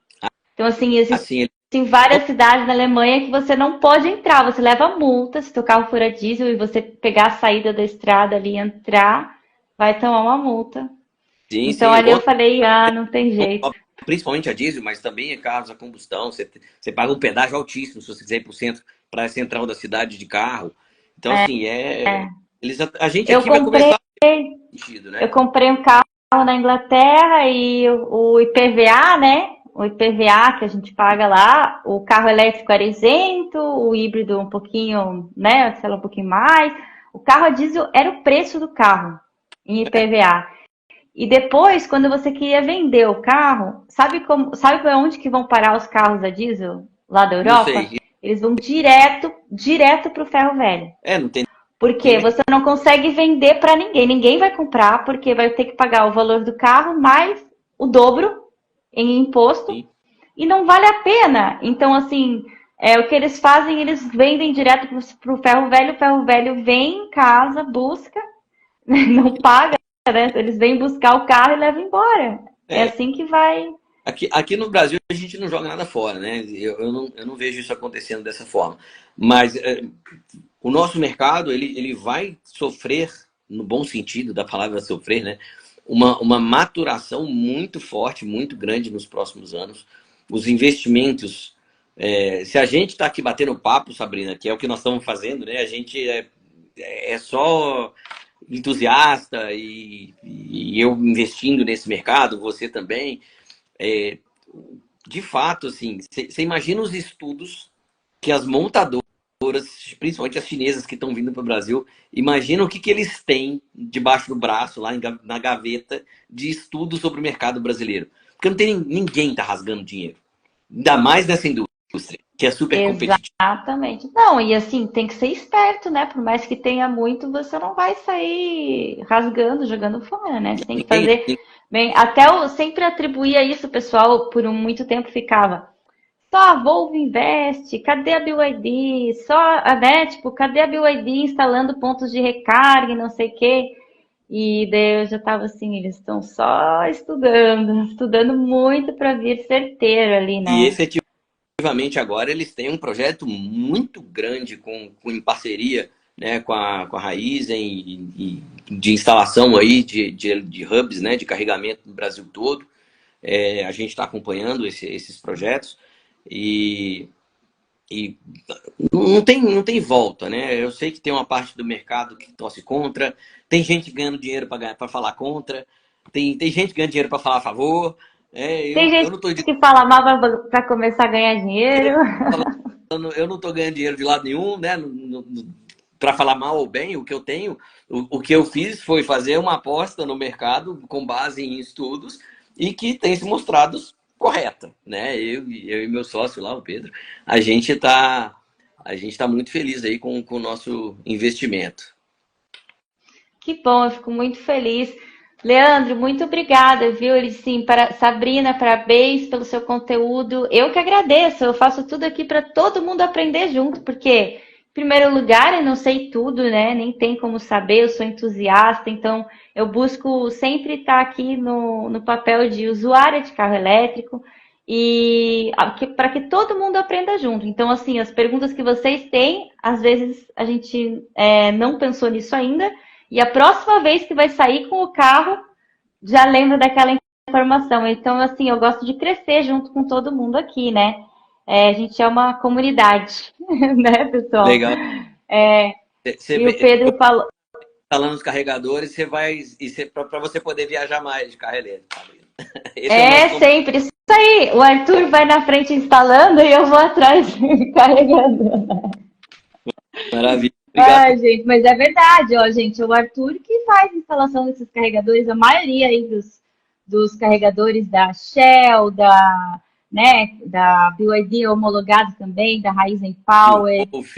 Então, assim, existem várias cidades na Alemanha que você não pode entrar, você leva multa se teu carro for a diesel e você pegar a saída da estrada ali e entrar, vai tomar uma multa. Sim, então ali eu falei, não tem jeito. Principalmente a diesel, mas também carros a combustão, você paga um pedágio altíssimo se você quiser ir para o centro, para a central da cidade de carro. Então, assim, a gente aqui vai começar a ter sentido, né? Eu comprei um carro na Inglaterra e o IPVA, né? O IPVA que a gente paga lá, o carro elétrico era isento, o híbrido um pouquinho, né? Sei lá, um pouquinho mais. O carro a diesel era o preço do carro em IPVA. E depois, quando você queria vender o carro, sabe para onde que vão parar os carros a diesel lá da Não Europa? sei. Eles vão direto para o ferro velho. Não tem Porque nem. você não consegue vender para ninguém. Ninguém vai comprar porque vai ter que pagar o valor do carro mais o dobro em imposto e não vale a pena. Então, assim, o que eles fazem, eles vendem direto para o ferro velho vem em casa, busca, não paga, né? Eles vêm buscar o carro e levam embora. É É, assim que vai. aqui no Brasil a gente não joga nada fora, né? Eu não vejo isso acontecendo dessa forma. Mas o nosso mercado, ele vai sofrer, no bom sentido da palavra sofrer, né? Uma maturação muito forte, muito grande nos próximos anos. Os investimentos, se a gente está aqui batendo papo, Sabrina, que é o que nós estamos fazendo, né? A gente é só entusiasta e eu investindo nesse mercado, você também. É, de fato, assim, você imagina os estudos que as montadoras, principalmente as chinesas que estão vindo para o Brasil, imagina o que eles têm debaixo do braço, lá na gaveta, de estudos sobre o mercado brasileiro. Porque não tem ninguém tá rasgando dinheiro. Ainda mais nessa indústria, que é super competitiva. Exatamente. Não, e assim, tem que ser esperto, né? Por mais que tenha muito, você não vai sair rasgando, jogando fora, né? Você tem que Ninguém, fazer bem. Até eu sempre atribuía isso, pessoal, por muito tempo ficava. Só a Volvo investe, cadê a BYD? Né? Tipo, cadê a BYD instalando pontos de recarga e não sei o quê? E daí eu já tava assim, eles estão só estudando muito para vir certeiro ali, e né? efetivamente agora eles têm um projeto muito grande em parceria, né, com a Raizen de instalação aí de hubs, né, de carregamento no Brasil todo. A gente está acompanhando esses projetos e, e não tem volta, né? Eu sei que tem uma parte do mercado que torce contra, tem gente ganhando dinheiro para falar contra, tem gente ganhando dinheiro para falar a favor. Tem Eu gente não estou que fala mal para começar a ganhar dinheiro. eu não tô ganhando dinheiro de lado nenhum, né? Para falar mal ou bem, o que eu tenho, o que eu fiz foi fazer uma aposta no mercado com base em estudos e que tem se mostrado correta, né? Eu e meu sócio lá, o Pedro, a gente tá muito feliz aí com o nosso investimento. Que bom, eu fico muito feliz. Leandro, muito obrigada, viu? Ele sim, para Sabrina, parabéns pelo seu conteúdo. Eu que agradeço. Eu faço tudo aqui para todo mundo aprender junto, porque, em primeiro lugar, eu não sei tudo, né? Nem tem como saber, eu sou entusiasta, então eu busco sempre estar aqui no papel de usuária de carro elétrico e para que todo mundo aprenda junto. Então, assim, as perguntas que vocês têm, às vezes a gente não pensou nisso ainda. E a próxima vez que vai sair com o carro, já lembra daquela informação. Então, assim, eu gosto de crescer junto com todo mundo aqui, né? A gente é uma comunidade, né, pessoal? Legal. Você E o Pedro falou. instalando os carregadores, você vai para você poder viajar mais de carro elétrico. Esse é o nosso Sempre isso aí. O Arthur vai na frente instalando e eu vou atrás carregando. maravilha. Obrigado. Ai, gente, mas é verdade, ó, gente. O Arthur que faz a instalação desses carregadores, a maioria aí dos carregadores da Shell, da BYD homologado também, da Raizen Power. Wolf,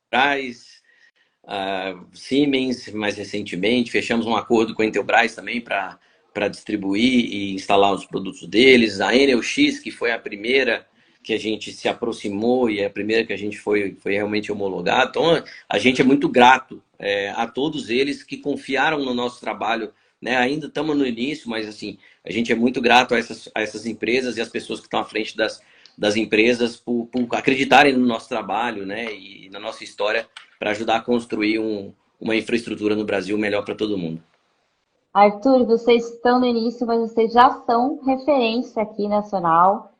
Petrobras, Siemens, mais recentemente, fechamos um acordo com a Intelbras também para distribuir e instalar os produtos deles. A Enel X, que foi a primeira que a gente se aproximou e é a primeira que a gente foi realmente homologado. Então, a gente é muito grato a todos eles que confiaram no nosso trabalho, né? Ainda estamos no início, mas assim, a gente é muito grato a essas empresas e as pessoas que estão à frente das empresas por acreditarem no nosso trabalho, né? E na nossa história para ajudar a construir uma infraestrutura no Brasil melhor para todo mundo. Arthur, vocês estão no início, mas vocês já são referência aqui nacional.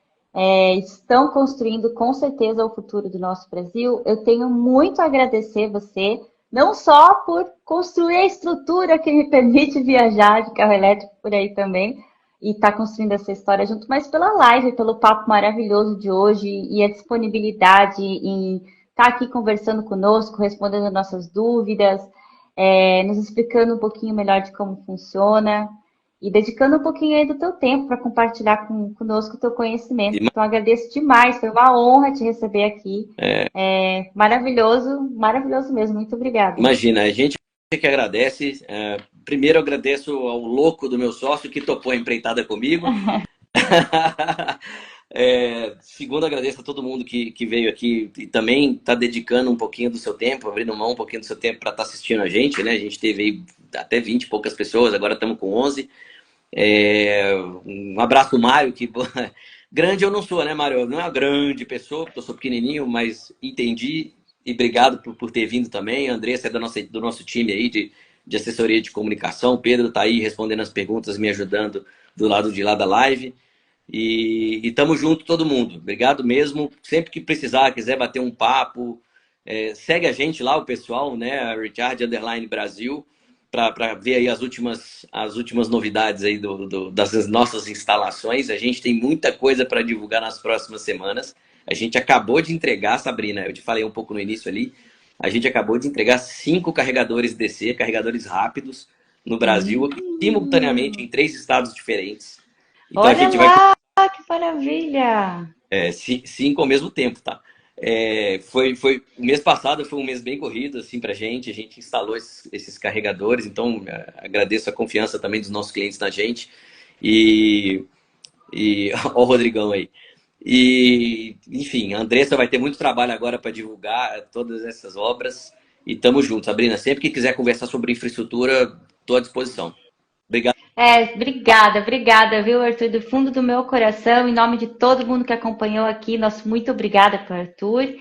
Estão construindo com certeza o futuro do nosso Brasil. Eu tenho muito a agradecer você, não só por construir a estrutura que me permite viajar de carro elétrico por aí também, e estar construindo essa história junto, mas pela live, pelo papo maravilhoso de hoje e a disponibilidade em estar aqui conversando conosco, respondendo nossas dúvidas, nos explicando um pouquinho melhor de como funciona. e dedicando um pouquinho aí do teu tempo para compartilhar conosco o teu conhecimento. Então, agradeço demais, foi uma honra te receber aqui. Maravilhoso, maravilhoso mesmo. Muito obrigada. Imagina, a gente que agradece. Primeiro, eu agradeço ao louco do meu sócio que topou a empreitada comigo. Segundo, agradeço a todo mundo que veio aqui e também está dedicando um pouquinho do seu tempo, abrindo mão um pouquinho do seu tempo para estar assistindo a gente, né? A gente teve aí até 20 e poucas pessoas, agora estamos com 11. Um abraço pro Mário, que grande eu não sou, né, Mário? Não é uma grande pessoa, porque eu sou pequenininho, mas entendi e obrigado por ter vindo também. A Andressa é do nosso time aí de assessoria de comunicação. O Pedro está aí respondendo as perguntas, me ajudando do lado de lá da live. E tamo junto todo mundo. Obrigado mesmo. Sempre que precisar, quiser bater um papo, segue a gente lá, o pessoal, né? A Richard _ Brasil, para ver aí as últimas novidades aí das nossas instalações. A gente tem muita coisa para divulgar nas próximas semanas. A gente acabou de entregar, Sabrina, eu te falei um pouco no início ali, a gente acabou de entregar 5 carregadores DC, carregadores rápidos, no Brasil, simultaneamente em 3 estados diferentes. Então olha a gente lá, que maravilha! 5 ao mesmo tempo, tá? O mês passado foi um mês bem corrido assim pra gente, a gente instalou esses carregadores, então agradeço a confiança também dos nossos clientes na gente. E ó o Rodrigão aí. E, enfim, a Andressa vai ter muito trabalho agora para divulgar todas essas obras. E tamo junto, Sabrina. Sempre que quiser conversar sobre infraestrutura, estou à disposição. Obrigado. Obrigada, viu, Arthur? Do fundo do meu coração, em nome de todo mundo que acompanhou aqui, nosso muito obrigada para o Arthur.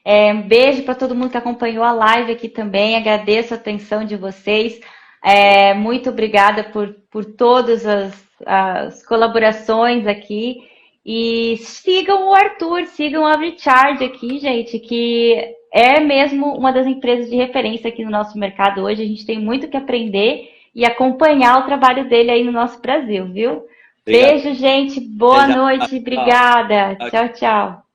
Um beijo para todo mundo que acompanhou a live aqui também. Agradeço a atenção de vocês. Muito obrigada por todas as colaborações aqui. E sigam o Arthur, sigam a Richard aqui, gente, que é mesmo uma das empresas de referência aqui no nosso mercado hoje. A gente tem muito que aprender e acompanhar o trabalho dele aí no nosso Brasil, viu? Obrigado. Beijo, gente. Boa noite. Obrigada. Tchau, tchau.